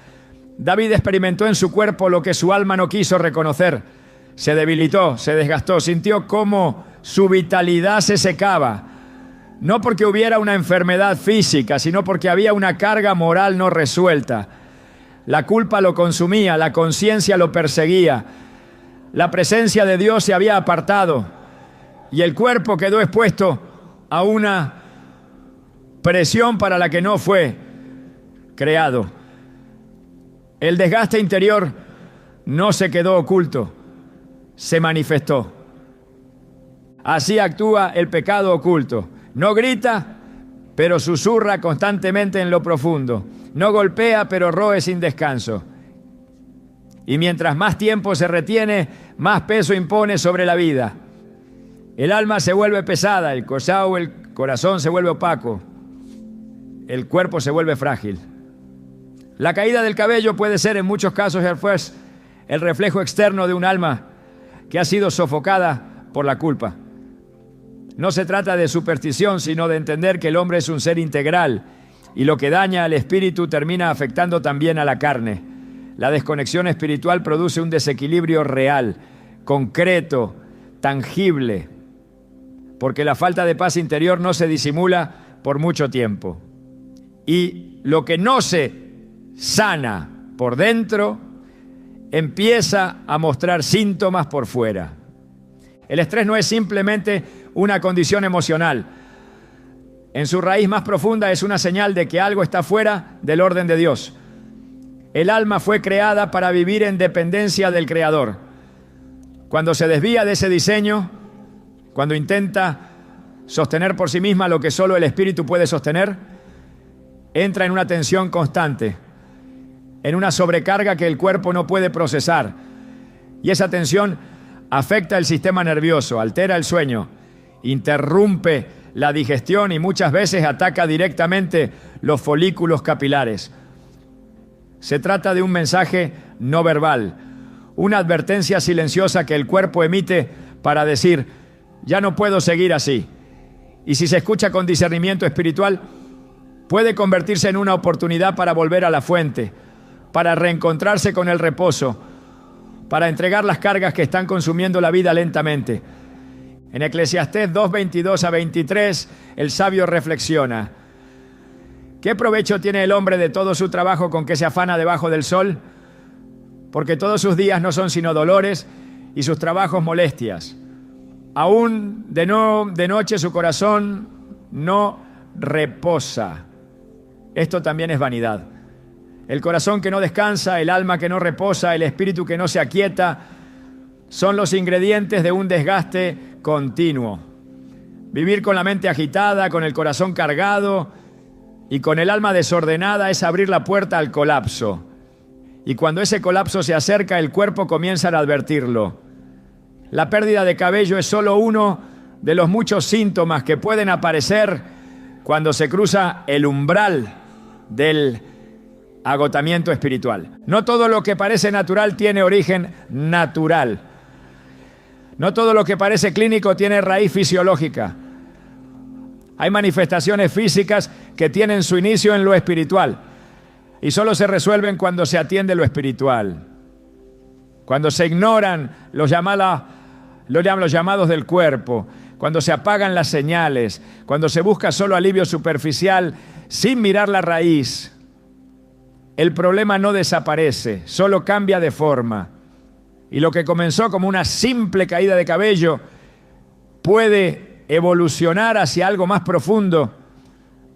David experimentó en su cuerpo lo que su alma no quiso reconocer. Se debilitó, se desgastó, sintió cómo su vitalidad se secaba. No porque hubiera una enfermedad física, sino porque había una carga moral no resuelta. La culpa lo consumía, la conciencia lo perseguía. La presencia de Dios se había apartado y el cuerpo quedó expuesto a una presión para la que no fue creado. El desgaste interior no se quedó oculto, se manifestó. Así actúa el pecado oculto. No grita, pero susurra constantemente en lo profundo. No golpea, pero roe sin descanso. Y mientras más tiempo se retiene, más peso impone sobre la vida. El alma se vuelve pesada, el corazón se vuelve opaco, el cuerpo se vuelve frágil. La caída del cabello puede ser en muchos casos el reflejo externo de un alma que ha sido sofocada por la culpa. No se trata de superstición, sino de entender que el hombre es un ser integral y lo que daña al espíritu termina afectando también a la carne. La desconexión espiritual produce un desequilibrio real, concreto, tangible, porque la falta de paz interior no se disimula por mucho tiempo. Y lo que no se sana por dentro empieza a mostrar síntomas por fuera. El estrés no es simplemente una condición emocional. En su raíz más profunda es una señal de que algo está fuera del orden de Dios. El alma fue creada para vivir en dependencia del Creador. Cuando se desvía de ese diseño, cuando intenta sostener por sí misma lo que solo el espíritu puede sostener, entra en una tensión constante, en una sobrecarga que el cuerpo no puede procesar. Y esa tensión afecta el sistema nervioso, altera el sueño, interrumpe la digestión y muchas veces ataca directamente los folículos capilares. Se trata de un mensaje no verbal, una advertencia silenciosa que el cuerpo emite para decir: ya no puedo seguir así. Y si se escucha con discernimiento espiritual, puede convertirse en una oportunidad para volver a la fuente, para reencontrarse con el reposo, para entregar las cargas que están consumiendo la vida lentamente. En Eclesiastés 2:22-23, el sabio reflexiona: ¿qué provecho tiene el hombre de todo su trabajo con que se afana debajo del sol? Porque todos sus días no son sino dolores y sus trabajos molestias. Aún de noche su corazón no reposa. Esto también es vanidad. El corazón que no descansa, el alma que no reposa, el espíritu que no se aquieta, son los ingredientes de un desgaste continuo. Vivir con la mente agitada, con el corazón cargado y con el alma desordenada es abrir la puerta al colapso. Y cuando ese colapso se acerca, el cuerpo comienza a advertirlo. La pérdida de cabello es solo uno de los muchos síntomas que pueden aparecer cuando se cruza el umbral del agotamiento espiritual. No todo lo que parece natural tiene origen natural. No todo lo que parece clínico tiene raíz fisiológica. Hay manifestaciones físicas que tienen su inicio en lo espiritual y solo se resuelven cuando se atiende lo espiritual. Cuando se ignoran los llamados del cuerpo, cuando se apagan las señales, cuando se busca solo alivio superficial sin mirar la raíz, el problema no desaparece, solo cambia de forma. Y lo que comenzó como una simple caída de cabello puede evolucionar hacia algo más profundo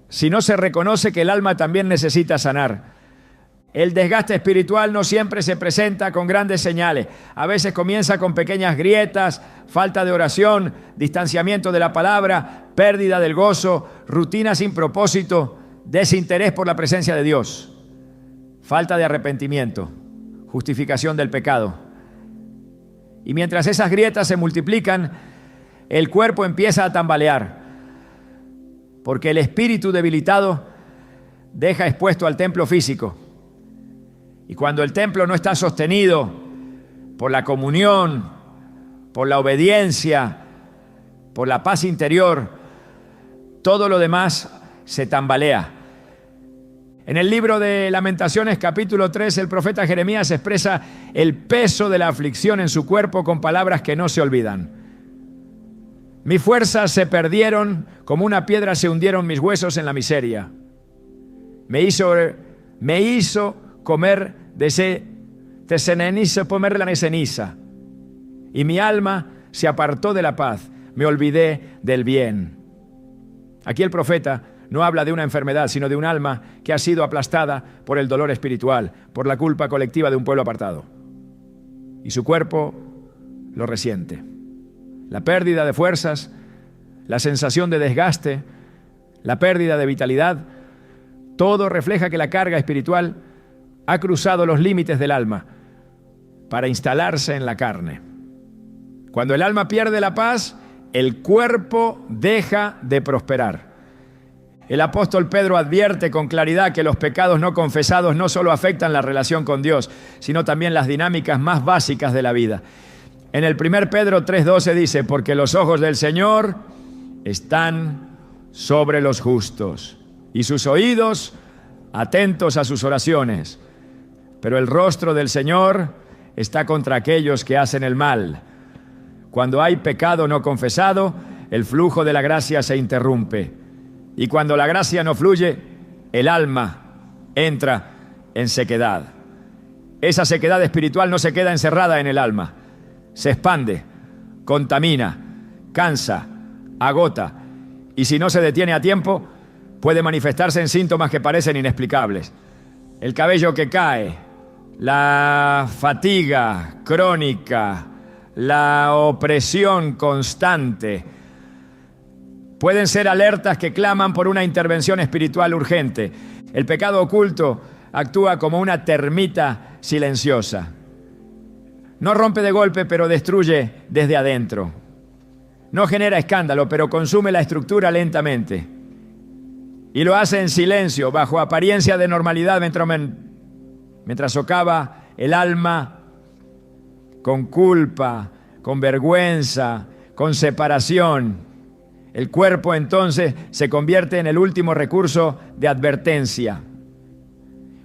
si no se reconoce que el alma también necesita sanar. El desgaste espiritual no siempre se presenta con grandes señales. A veces comienza con pequeñas grietas, falta de oración, distanciamiento de la palabra, pérdida del gozo, rutina sin propósito, desinterés por la presencia de Dios, falta de arrepentimiento, justificación del pecado. Y mientras esas grietas se multiplican, el cuerpo empieza a tambalear, porque el espíritu debilitado deja expuesto al templo físico. Y cuando el templo no está sostenido por la comunión, por la obediencia, por la paz interior, todo lo demás se tambalea. En el libro de Lamentaciones, capítulo 3, el profeta Jeremías expresa el peso de la aflicción en su cuerpo con palabras que no se olvidan. Mis fuerzas se perdieron, como una piedra se hundieron mis huesos en la miseria. Me hizo comer de ceniza, y mi alma se apartó de la paz, me olvidé del bien. Aquí el profeta no habla de una enfermedad, sino de un alma que ha sido aplastada por el dolor espiritual, por la culpa colectiva de un pueblo apartado. Y su cuerpo lo resiente. La pérdida de fuerzas, la sensación de desgaste, la pérdida de vitalidad, todo refleja que la carga espiritual ha cruzado los límites del alma para instalarse en la carne. Cuando el alma pierde la paz, el cuerpo deja de prosperar. El apóstol Pedro advierte con claridad que los pecados no confesados no solo afectan la relación con Dios, sino también las dinámicas más básicas de la vida. En el 1 Pedro 3:12 dice, porque los ojos del Señor están sobre los justos y sus oídos atentos a sus oraciones. Pero el rostro del Señor está contra aquellos que hacen el mal. Cuando hay pecado no confesado, el flujo de la gracia se interrumpe. Y cuando la gracia no fluye, el alma entra en sequedad. Esa sequedad espiritual no se queda encerrada en el alma. Se expande, contamina, cansa, agota. Y si no se detiene a tiempo, puede manifestarse en síntomas que parecen inexplicables. El cabello que cae, la fatiga crónica, la opresión constante, pueden ser alertas que claman por una intervención espiritual urgente. El pecado oculto actúa como una termita silenciosa. No rompe de golpe, pero destruye desde adentro. No genera escándalo, pero consume la estructura lentamente. Y lo hace en silencio, bajo apariencia de normalidad, mientras socava el alma con culpa, con vergüenza, con separación. El cuerpo entonces se convierte en el último recurso de advertencia.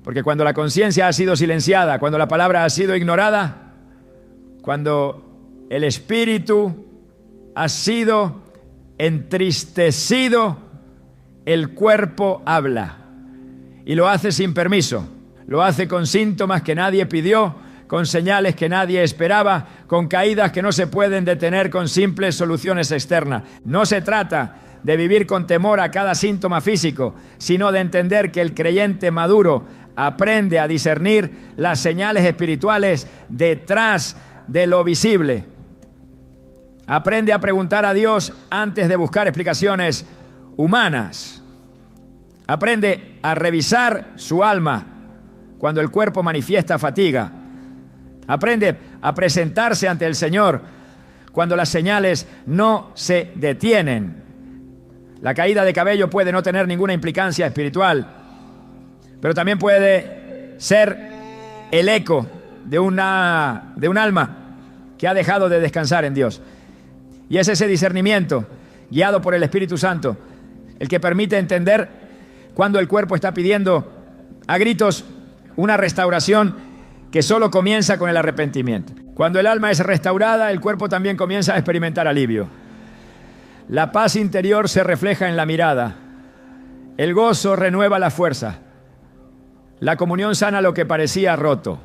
Porque cuando la conciencia ha sido silenciada, cuando la palabra ha sido ignorada, cuando el espíritu ha sido entristecido, el cuerpo habla. Y lo hace sin permiso. Lo hace con síntomas que nadie pidió, con señales que nadie esperaba, con caídas que no se pueden detener con simples soluciones externas. No se trata de vivir con temor a cada síntoma físico, sino de entender que el creyente maduro aprende a discernir las señales espirituales detrás de lo visible. Aprende a preguntar a Dios antes de buscar explicaciones humanas. Aprende a revisar su alma cuando el cuerpo manifiesta fatiga. Aprende a presentarse ante el Señor cuando las señales no se detienen. La caída de cabello puede no tener ninguna implicancia espiritual, pero también puede ser el eco de un alma que ha dejado de descansar en Dios. Y es ese discernimiento, guiado por el Espíritu Santo, el que permite entender cuando el cuerpo está pidiendo a gritos una restauración que solo comienza con el arrepentimiento. Cuando el alma es restaurada, el cuerpo también comienza a experimentar alivio. La paz interior se refleja en la mirada. El gozo renueva la fuerza. La comunión sana lo que parecía roto.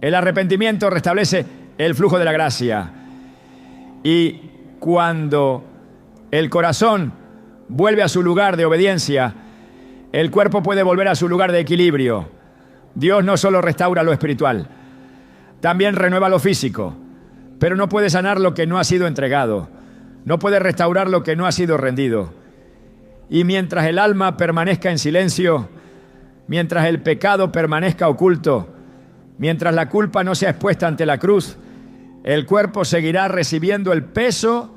El arrepentimiento restablece el flujo de la gracia. Y cuando el corazón vuelve a su lugar de obediencia, el cuerpo puede volver a su lugar de equilibrio. Dios no solo restaura lo espiritual, también renueva lo físico, pero no puede sanar lo que no ha sido entregado. No puede restaurar lo que no ha sido rendido. Y mientras el alma permanezca en silencio, mientras el pecado permanezca oculto, mientras la culpa no sea expuesta ante la cruz, el cuerpo seguirá recibiendo el peso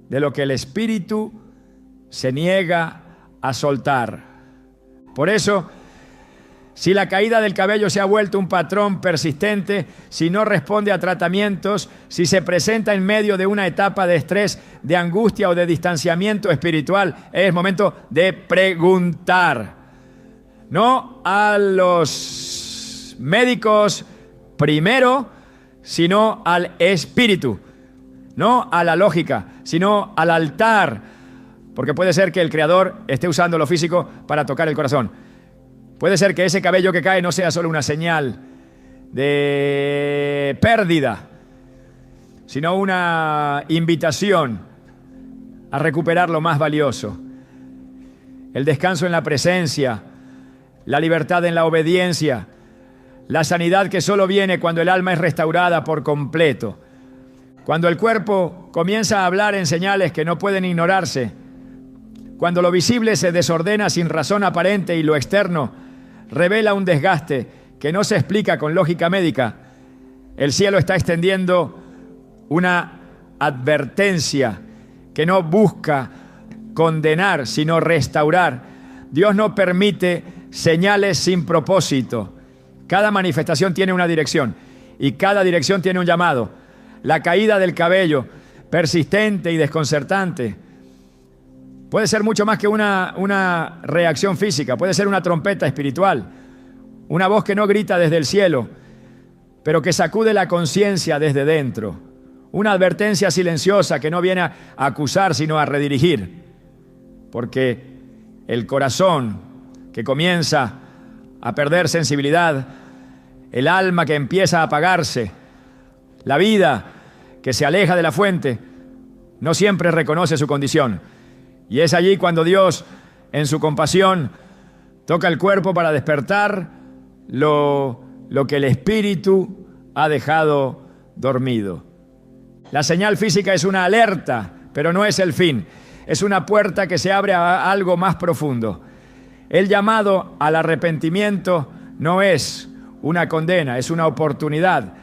de lo que el espíritu se niega a soltar. Por eso, si la caída del cabello se ha vuelto un patrón persistente, si no responde a tratamientos, si se presenta en medio de una etapa de estrés, de angustia o de distanciamiento espiritual, es momento de preguntar. No a los médicos primero, sino al espíritu. No a la lógica, sino al altar. Porque puede ser que el Creador esté usando lo físico para tocar el corazón. Puede ser que ese cabello que cae no sea solo una señal de pérdida, sino una invitación a recuperar lo más valioso. El descanso en la presencia, la libertad en la obediencia, la sanidad que solo viene cuando el alma es restaurada por completo. Cuando el cuerpo comienza a hablar en señales que no pueden ignorarse, cuando lo visible se desordena sin razón aparente y lo externo revela un desgaste que no se explica con lógica médica, el cielo está extendiendo una advertencia que no busca condenar, sino restaurar. Dios no permite señales sin propósito. Cada manifestación tiene una dirección y cada dirección tiene un llamado. La caída del cabello, persistente y desconcertante, puede ser mucho más que una reacción física, puede ser una trompeta espiritual, una voz que no grita desde el cielo, pero que sacude la conciencia desde dentro, una advertencia silenciosa que no viene a acusar, sino a redirigir, porque el corazón que comienza a perder sensibilidad, el alma que empieza a apagarse, la vida que se aleja de la fuente, no siempre reconoce su condición. Y es allí cuando Dios, en su compasión, toca el cuerpo para despertar lo que el espíritu ha dejado dormido. La señal física es una alerta, pero no es el fin. Es una puerta que se abre a algo más profundo. El llamado al arrepentimiento no es una condena, es una oportunidad.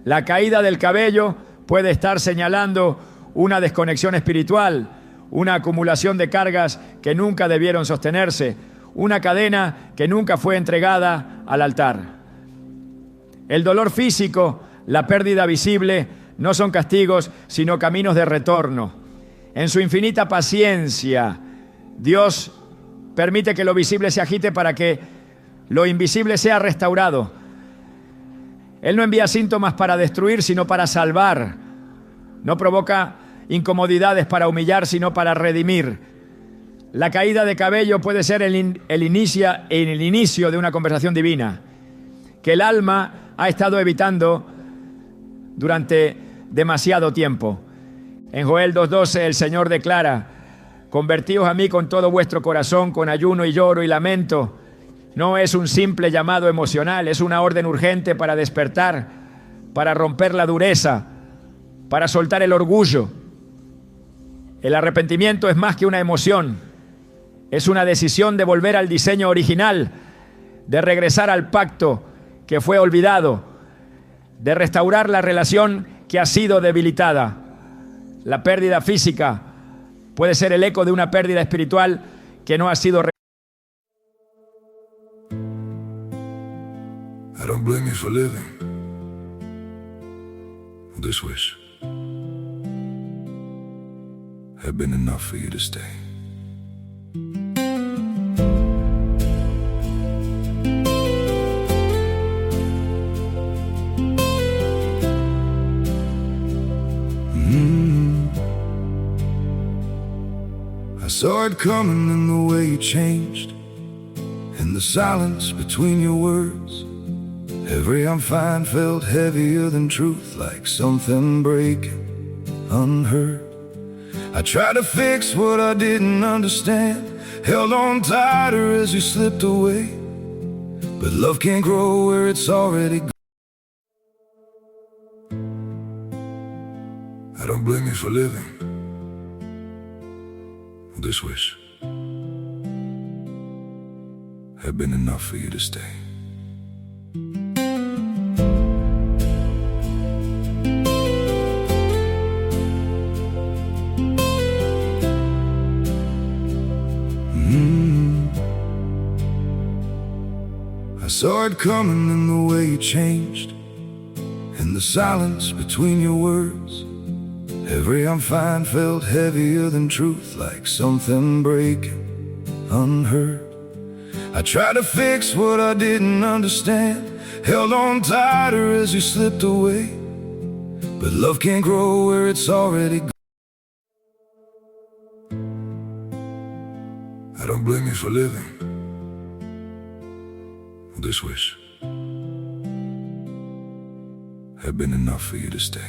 La caída del cabello puede estar señalando una desconexión espiritual, una acumulación de cargas que nunca debieron sostenerse, una cadena que nunca fue entregada al altar. El dolor físico, la pérdida visible, no son castigos, sino caminos de retorno. En su infinita paciencia, Dios permite que lo visible se agite para que lo invisible sea restaurado. Él no envía síntomas para destruir, sino para salvar. No provoca incomodidades para humillar, sino para redimir. La caída de cabello puede ser el inicio de una conversación divina que el alma ha estado evitando durante demasiado tiempo. En Joel 2:12 el Señor declara: convertíos a mí con todo vuestro corazón, con ayuno y lloro y lamento. No es un simple llamado emocional, es una orden urgente para despertar, para romper la dureza, para soltar el orgullo. El arrepentimiento es más que una emoción, es una decisión de volver al diseño original, de regresar al pacto que fue olvidado, de restaurar la relación que ha sido debilitada. La pérdida física puede ser el eco de una pérdida espiritual que no ha sido I don't blame you for living this wish had been enough for you to stay. I saw it coming in the way you changed, in the silence between your words. Every I'm fine felt heavier than truth, like something breaking unheard. I tried to fix what I didn't understand, held on tighter as you slipped away. But love can't grow where it's already gone. I don't blame you for living this wish had been enough for you to stay. I saw it coming in the way you changed, in the silence between your words. Every I'm fine felt heavier than truth, like something breaking unheard. I tried to fix what I didn't understand, held on tighter as you slipped away. But love can't grow where it's already gone. I don't blame you for living this wish had been enough for you to stay.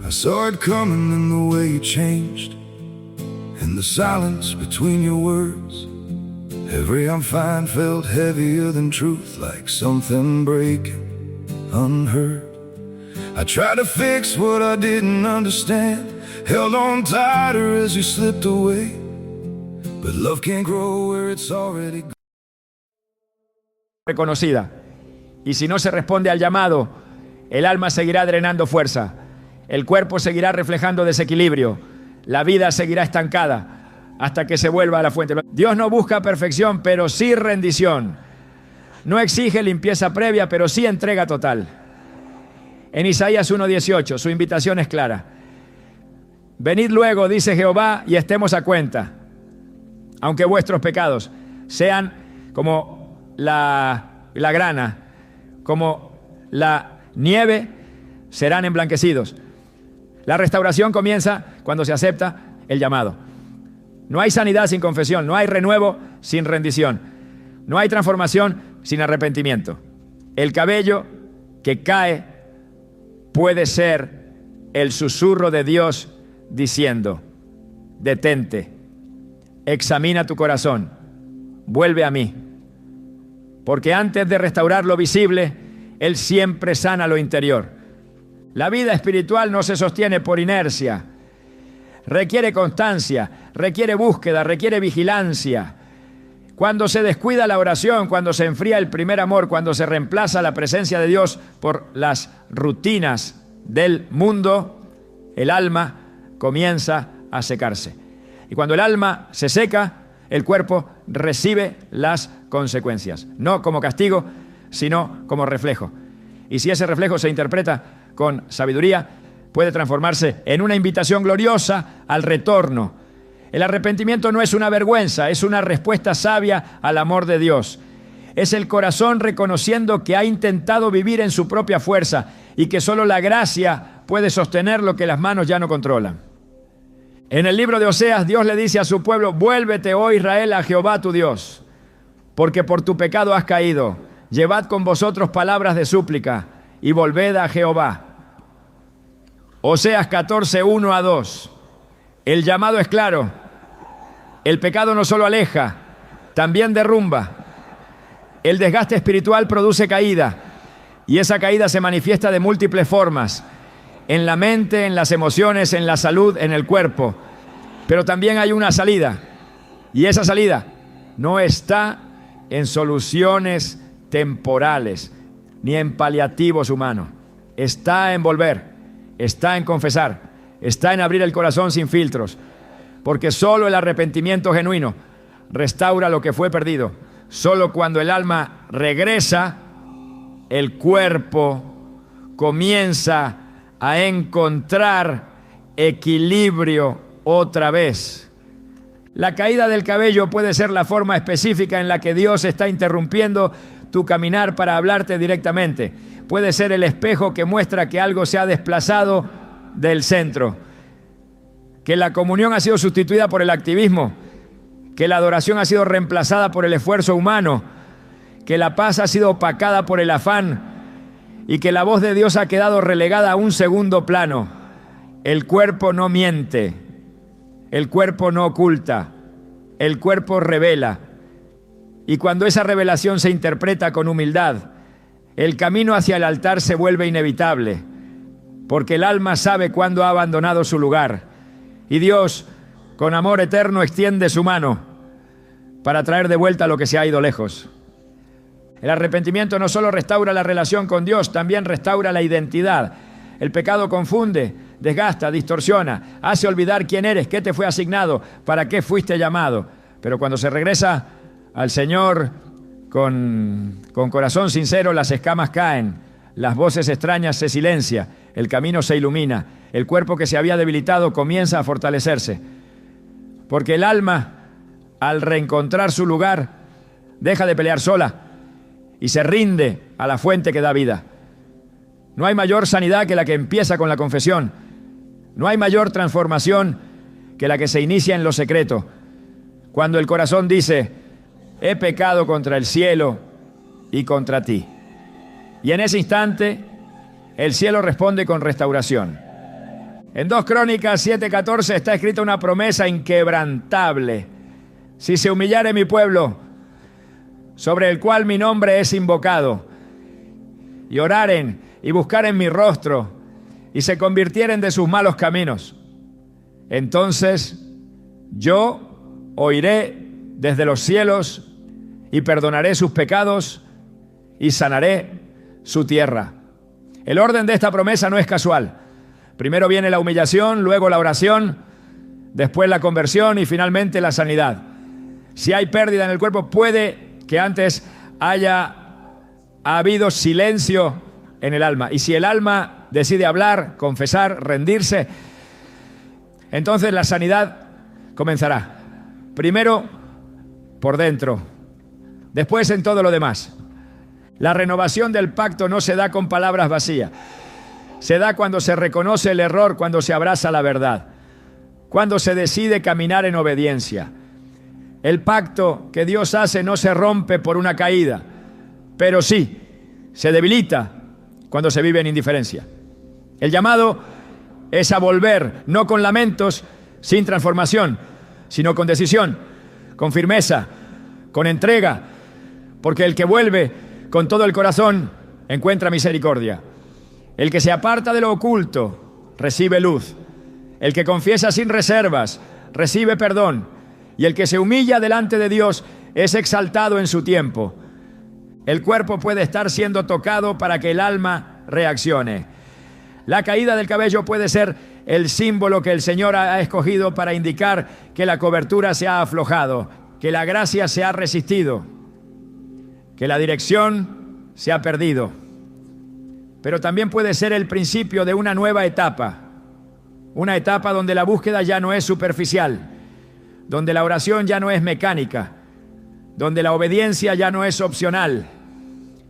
I saw it coming in the way you changed, in the silence between your words. Every I'm fine felt heavier than truth, like something breaking unheard. I tried to fix what I didn't understand, held on tighter as you slipped away. But love can't grow where it's already gone. reconocida. Y si no se responde al llamado, el alma seguirá drenando fuerza, el cuerpo seguirá reflejando desequilibrio, la vida seguirá estancada hasta que se vuelva a la fuente. Dios no busca perfección, pero sí rendición. No exige limpieza previa, pero sí entrega total. En Isaías 1:18, su invitación es clara. Venid luego, dice Jehová, y estemos a cuenta. Aunque vuestros pecados sean como la grana, como la nieve, serán emblanquecidos. La restauración comienza cuando se acepta el llamado. No hay sanidad sin confesión, no hay renuevo sin rendición, no hay transformación sin arrepentimiento. El cabello que cae puede ser el susurro de Dios diciendo: detente, examina tu corazón, vuelve a mí. Porque antes de restaurar lo visible, Él siempre sana lo interior. La vida espiritual no se sostiene por inercia. Requiere constancia, requiere búsqueda, requiere vigilancia. Cuando se descuida la oración, cuando se enfría el primer amor, cuando se reemplaza la presencia de Dios por las rutinas del mundo, el alma comienza a secarse. Y cuando el alma se seca, el cuerpo recibe las consecuencias. No como castigo, sino como reflejo. Y si ese reflejo se interpreta con sabiduría, puede transformarse en una invitación gloriosa al retorno. El arrepentimiento no es una vergüenza, es una respuesta sabia al amor de Dios. Es el corazón reconociendo que ha intentado vivir en su propia fuerza y que solo la gracia puede sostener lo que las manos ya no controlan. En el libro de Oseas, Dios le dice a su pueblo: vuélvete, oh Israel, a Jehová tu Dios, porque por tu pecado has caído. Llevad con vosotros palabras de súplica y volved a Jehová. Oseas 14, 1-2. El llamado es claro. El pecado no solo aleja, también derrumba. El desgaste espiritual produce caída, y esa caída se manifiesta de múltiples formas. en la mente, en las emociones, en la salud, en el cuerpo. Pero también hay una salida. Y esa salida no está en soluciones temporales ni en paliativos humanos. Está en volver, está en confesar, está en abrir el corazón sin filtros. Porque solo el arrepentimiento genuino restaura lo que fue perdido. Solo cuando el alma regresa, el cuerpo comienza a encontrar equilibrio otra vez. La caída del cabello puede ser la forma específica en la que Dios está interrumpiendo tu caminar para hablarte directamente. Puede ser el espejo que muestra que algo se ha desplazado del centro, que la comunión ha sido sustituida por el activismo, que la adoración ha sido reemplazada por el esfuerzo humano, que la paz ha sido opacada por el afán y que la voz de Dios ha quedado relegada a un segundo plano. El cuerpo no miente, el cuerpo no oculta, el cuerpo revela. Y cuando esa revelación se interpreta con humildad, el camino hacia el altar se vuelve inevitable, porque el alma sabe cuándo ha abandonado su lugar. Y Dios, con amor eterno, extiende su mano para traer de vuelta lo que se ha ido lejos. El arrepentimiento no solo restaura la relación con Dios, también restaura la identidad. El pecado confunde, desgasta, distorsiona, hace olvidar quién eres, qué te fue asignado, para qué fuiste llamado. Pero cuando se regresa al Señor con corazón sincero, las escamas caen, las voces extrañas se silencian, el camino se ilumina, el cuerpo que se había debilitado comienza a fortalecerse. Porque el alma, al reencontrar su lugar, deja de pelear sola y se rinde a la fuente que da vida. No hay mayor sanidad que la que empieza con la confesión. No hay mayor transformación que la que se inicia en lo secreto. Cuando el corazón dice: he pecado contra el cielo y contra ti. Y en ese instante, el cielo responde con restauración. En 2 Crónicas 7:14 está escrita una promesa inquebrantable. Si se humillare mi pueblo, sobre el cual mi nombre es invocado, y oraren y buscaren mi rostro, y se convirtieren de sus malos caminos, entonces yo oiré desde los cielos y perdonaré sus pecados y sanaré su tierra. El orden de esta promesa no es casual. Primero viene la humillación, luego la oración, después la conversión y finalmente la sanidad. Si hay pérdida en el cuerpo, puede que antes haya habido silencio en el alma. Y si el alma decide hablar, confesar, rendirse, entonces la sanidad comenzará. Primero por dentro, después en todo lo demás. La renovación del pacto no se da con palabras vacías. Se da cuando se reconoce el error, cuando se abraza la verdad, cuando se decide caminar en obediencia. El pacto que Dios hace no se rompe por una caída, pero sí se debilita cuando se vive en indiferencia. El llamado es a volver, no con lamentos, sin transformación, sino con decisión, con firmeza, con entrega, porque el que vuelve con todo el corazón encuentra misericordia. El que se aparta de lo oculto recibe luz. El que confiesa sin reservas recibe perdón. Y el que se humilla delante de Dios es exaltado en su tiempo. El cuerpo puede estar siendo tocado para que el alma reaccione. La caída del cabello puede ser el símbolo que el Señor ha escogido para indicar que la cobertura se ha aflojado, que la gracia se ha resistido, que la dirección se ha perdido. Pero también puede ser el principio de una nueva etapa. Una etapa donde la búsqueda ya no es superficial, donde la oración ya no es mecánica, donde la obediencia ya no es opcional.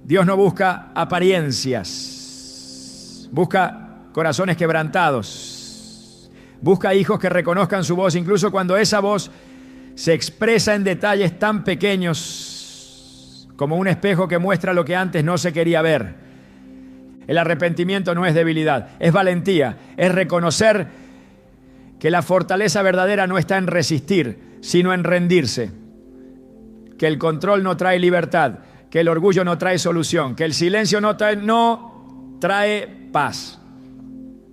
Dios no busca apariencias, busca corazones quebrantados, busca hijos que reconozcan su voz, incluso cuando esa voz se expresa en detalles tan pequeños como un espejo que muestra lo que antes no se quería ver. El arrepentimiento no es debilidad, es valentía, es reconocer que la fortaleza verdadera no está en resistir, sino en rendirse. Que el control no trae libertad, que el orgullo no trae solución, que el silencio no trae paz.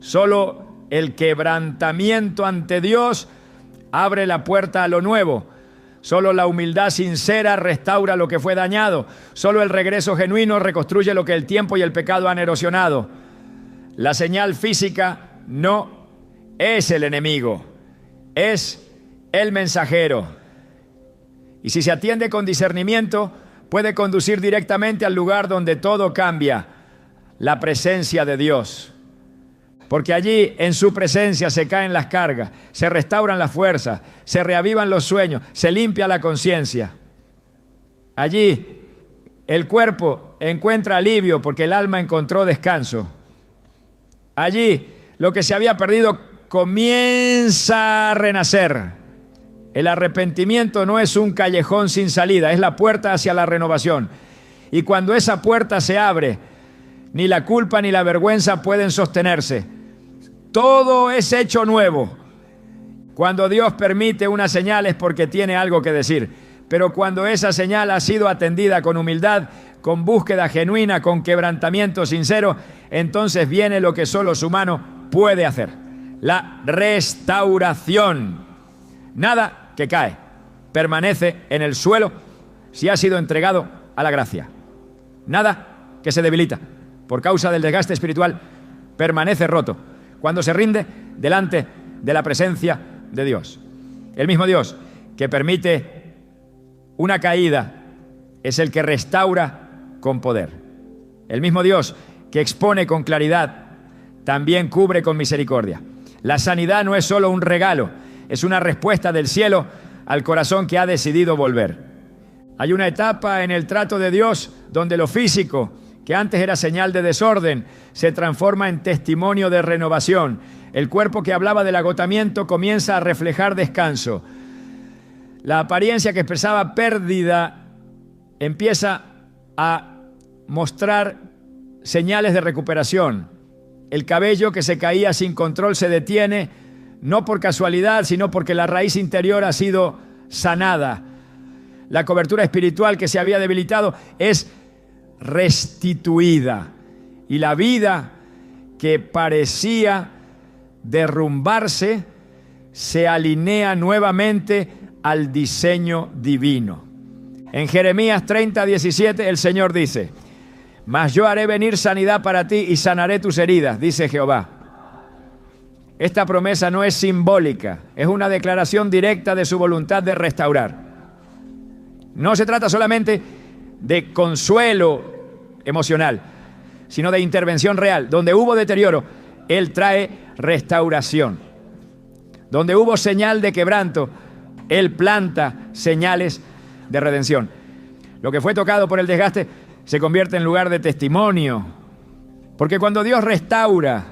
Solo el quebrantamiento ante Dios abre la puerta a lo nuevo. Solo la humildad sincera restaura lo que fue dañado. Solo el regreso genuino reconstruye lo que el tiempo y el pecado han erosionado. La señal física no es el enemigo, es el mensajero. Y si se atiende con discernimiento, puede conducir directamente al lugar donde todo cambia, la presencia de Dios. Porque allí, en su presencia, se caen las cargas, se restauran las fuerzas, se reavivan los sueños, se limpia la conciencia. Allí, el cuerpo encuentra alivio porque el alma encontró descanso. Allí, lo que se había perdido comienza a renacer. El arrepentimiento no es un callejón sin salida, es la puerta hacia la renovación. Y cuando esa puerta se abre, ni la culpa ni la vergüenza pueden sostenerse. Todo es hecho nuevo. Cuando Dios permite una señal es porque tiene algo que decir. Pero cuando esa señal ha sido atendida con humildad, con búsqueda genuina, con quebrantamiento sincero, entonces viene lo que solo su mano puede hacer: la restauración. Nada que cae permanece en el suelo si ha sido entregado a la gracia. Nada que se debilita por causa del desgaste espiritual permanece roto cuando se rinde delante de la presencia de Dios. El mismo Dios que permite una caída es el que restaura con poder. El mismo Dios que expone con claridad también cubre con misericordia. La sanidad no es solo un regalo, es una respuesta del cielo al corazón que ha decidido volver. Hay una etapa en el trato de Dios donde lo físico, que antes era señal de desorden, se transforma en testimonio de renovación. El cuerpo que hablaba del agotamiento comienza a reflejar descanso. La apariencia que expresaba pérdida empieza a mostrar señales de recuperación. El cabello que se caía sin control se detiene, no por casualidad, sino porque la raíz interior ha sido sanada. La cobertura espiritual que se había debilitado es restituida. Y la vida que parecía derrumbarse se alinea nuevamente al diseño divino. En Jeremías 30:17 el Señor dice: mas yo haré venir sanidad para ti y sanaré tus heridas, dice Jehová. Esta promesa no es simbólica, es una declaración directa de su voluntad de restaurar. No se trata solamente de consuelo emocional, sino de intervención real. Donde hubo deterioro, Él trae restauración. Donde hubo señal de quebranto, Él planta señales de redención. Lo que fue tocado por el desgaste se convierte en lugar de testimonio. Porque cuando Dios restaura,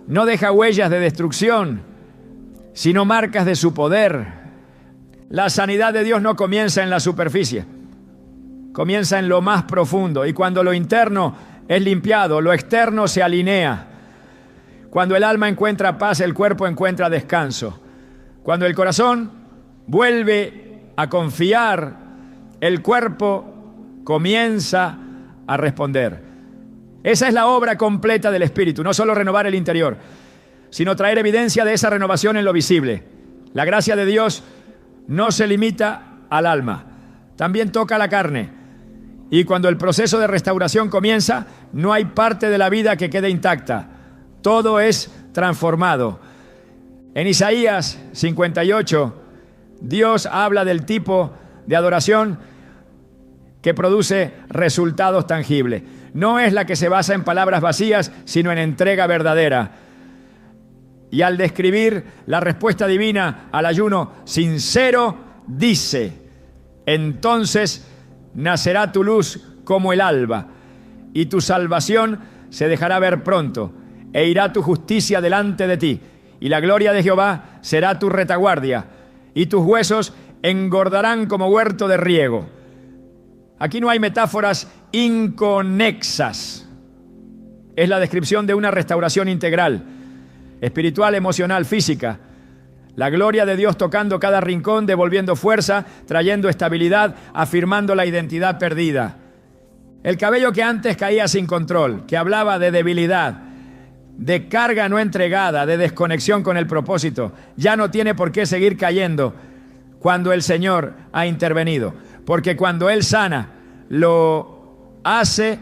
no deja huellas de destrucción, sino marcas de su poder. La sanidad de Dios no comienza en la superficie, comienza en lo más profundo. Y cuando lo interno es limpiado, lo externo se alinea. Cuando el alma encuentra paz, el cuerpo encuentra descanso. Cuando el corazón vuelve a confiar, el cuerpo comienza a responder. Esa es la obra completa del Espíritu, no solo renovar el interior, sino traer evidencia de esa renovación en lo visible. La gracia de Dios no se limita al alma, también toca la carne. Y cuando el proceso de restauración comienza, no hay parte de la vida que quede intacta. Todo es transformado. En Isaías 58, Dios habla del tipo de adoración que produce resultados tangibles. No es la que se basa en palabras vacías, sino en entrega verdadera. Y al describir la respuesta divina al ayuno sincero, dice: entonces nacerá tu luz como el alba, y tu salvación se dejará ver pronto, e irá tu justicia delante de ti, y la gloria de Jehová será tu retaguardia, y tus huesos engordarán como huerto de riego. Aquí no hay metáforas inconexas. Es la descripción de una restauración integral, espiritual, emocional, física. La gloria de Dios tocando cada rincón, devolviendo fuerza, trayendo estabilidad, afirmando la identidad perdida. El cabello que antes caía sin control, que hablaba de debilidad, de carga no entregada, de desconexión con el propósito, ya no tiene por qué seguir cayendo cuando el Señor ha intervenido. Porque cuando Él sana, lo hace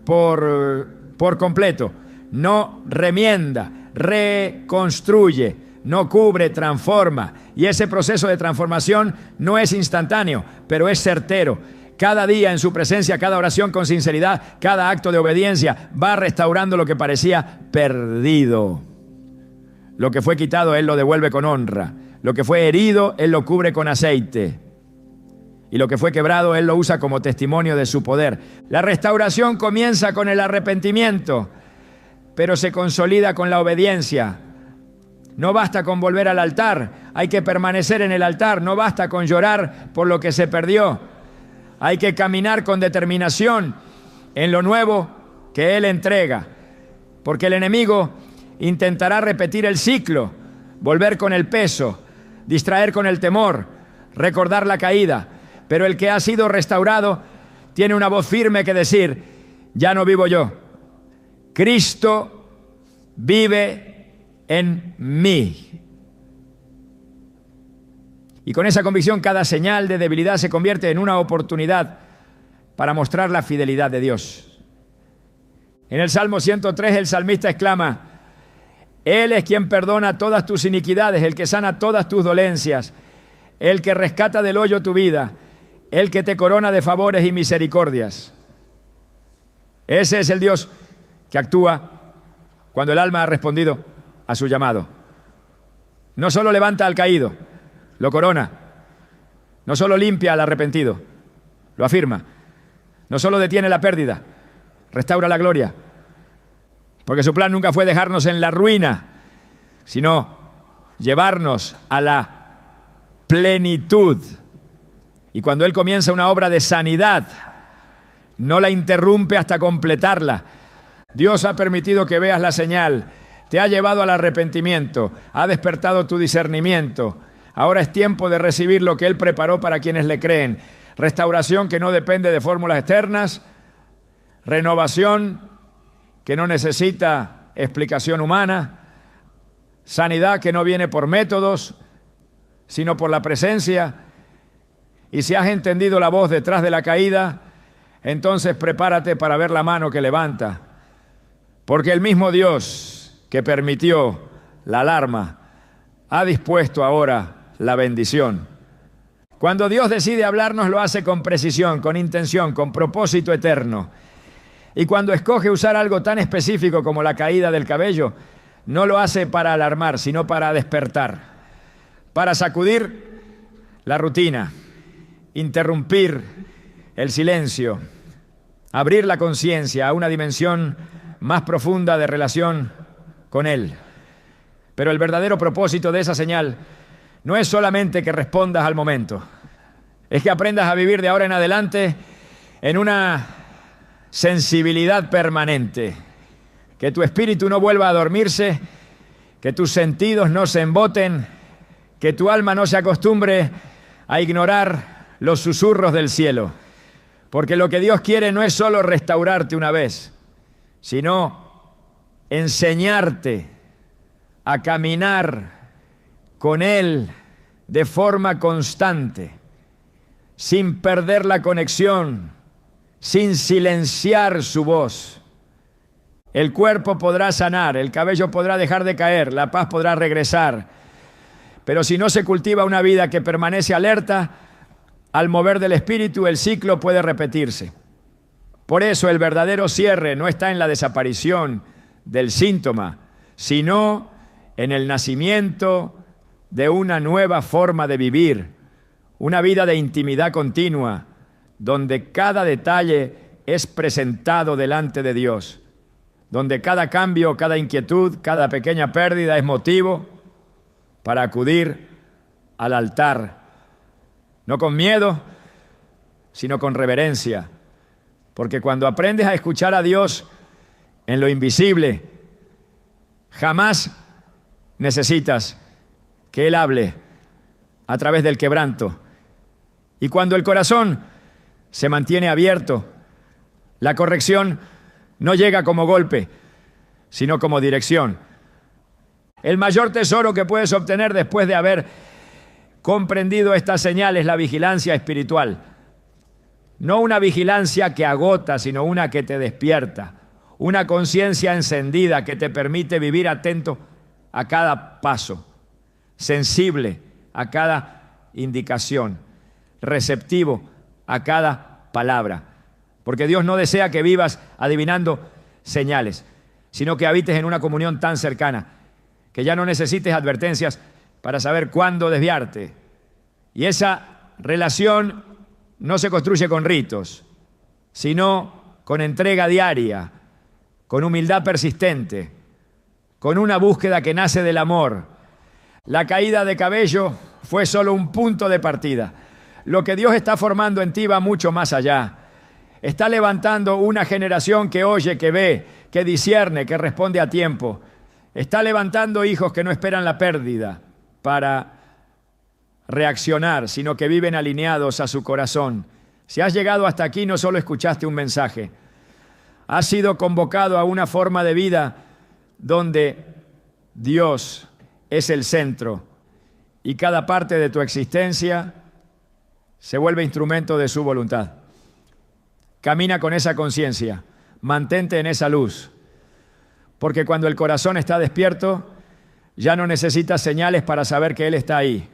por completo. No remienda, reconstruye, no cubre, transforma. Y ese proceso de transformación no es instantáneo, pero es certero. Cada día en su presencia, cada oración con sinceridad, cada acto de obediencia va restaurando lo que parecía perdido. Lo que fue quitado, Él lo devuelve con honra. Lo que fue herido, Él lo cubre con aceite. Y lo que fue quebrado, Él lo usa como testimonio de su poder. La restauración comienza con el arrepentimiento, pero se consolida con la obediencia. No basta con volver al altar, hay que permanecer en el altar. No basta con llorar por lo que se perdió. Hay que caminar con determinación en lo nuevo que Él entrega. Porque el enemigo intentará repetir el ciclo, volver con el peso, distraer con el temor, recordar la caída. Pero el que ha sido restaurado tiene una voz firme que decir: ya no vivo yo, Cristo vive en mí. Y con esa convicción, cada señal de debilidad se convierte en una oportunidad para mostrar la fidelidad de Dios. En el Salmo 103 el salmista exclama: Él es quien perdona todas tus iniquidades, el que sana todas tus dolencias, el que rescata del hoyo tu vida, el que te corona de favores y misericordias. Ese es el Dios que actúa cuando el alma ha respondido a su llamado. No solo levanta al caído, lo corona. No solo limpia al arrepentido, lo afirma. No solo detiene la pérdida, restaura la gloria. Porque su plan nunca fue dejarnos en la ruina, sino llevarnos a la plenitud. Y cuando Él comienza una obra de sanidad, no la interrumpe hasta completarla. Dios ha permitido que veas la señal, te ha llevado al arrepentimiento, ha despertado tu discernimiento. Ahora es tiempo de recibir lo que Él preparó para quienes le creen. Restauración que no depende de fórmulas externas, renovación que no necesita explicación humana, sanidad que no viene por métodos, sino por la presencia. Y si has entendido la voz detrás de la caída, entonces prepárate para ver la mano que levanta. Porque el mismo Dios que permitió la alarma ha dispuesto ahora la bendición. Cuando Dios decide hablarnos, lo hace con precisión, con intención, con propósito eterno. Y cuando escoge usar algo tan específico como la caída del cabello, no lo hace para alarmar, sino para despertar, para sacudir la rutina, interrumpir el silencio, abrir la conciencia a una dimensión más profunda de relación con Él. Pero el verdadero propósito de esa señal no es solamente que respondas al momento, es que aprendas a vivir de ahora en adelante en una sensibilidad permanente, que tu espíritu no vuelva a dormirse, que tus sentidos no se emboten, que tu alma no se acostumbre a ignorar los susurros del cielo, porque lo que Dios quiere no es solo restaurarte una vez, sino enseñarte a caminar con Él de forma constante, sin perder la conexión, sin silenciar su voz. El cuerpo podrá sanar, el cabello podrá dejar de caer, la paz podrá regresar, pero si no se cultiva una vida que permanece alerta, al mover del espíritu el ciclo puede repetirse. Por eso el verdadero cierre no está en la desaparición del síntoma, sino en el nacimiento de una nueva forma de vivir, una vida de intimidad continua, donde cada detalle es presentado delante de Dios, donde cada cambio, cada inquietud, cada pequeña pérdida es motivo para acudir al altar, no con miedo, sino con reverencia, porque cuando aprendes a escuchar a Dios en lo invisible, jamás necesitas que Él hable a través del quebranto. Y cuando el corazón se mantiene abierto, la corrección no llega como golpe, sino como dirección. El mayor tesoro que puedes obtener después de haber comprendido esta señal es la vigilancia espiritual. No una vigilancia que agota, sino una que te despierta. Una conciencia encendida que te permite vivir atento a cada paso, sensible a cada indicación, receptivo a cada palabra. Porque Dios no desea que vivas adivinando señales, sino que habites en una comunión tan cercana que ya no necesites advertencias para saber cuándo desviarte. Y esa relación no se construye con ritos, sino con entrega diaria, con humildad persistente, con una búsqueda que nace del amor. La caída de cabello fue solo un punto de partida. Lo que Dios está formando en ti va mucho más allá. Está levantando una generación que oye, que ve, que discierne, que responde a tiempo. Está levantando hijos que no esperan la pérdida para reaccionar, sino que viven alineados a su corazón. Si has llegado hasta aquí, no solo escuchaste un mensaje, has sido convocado a una forma de vida donde Dios es el centro y cada parte de tu existencia se vuelve instrumento de su voluntad. Camina con esa conciencia, mantente en esa luz, porque cuando el corazón está despierto, ya no necesitas señales para saber que Él está ahí.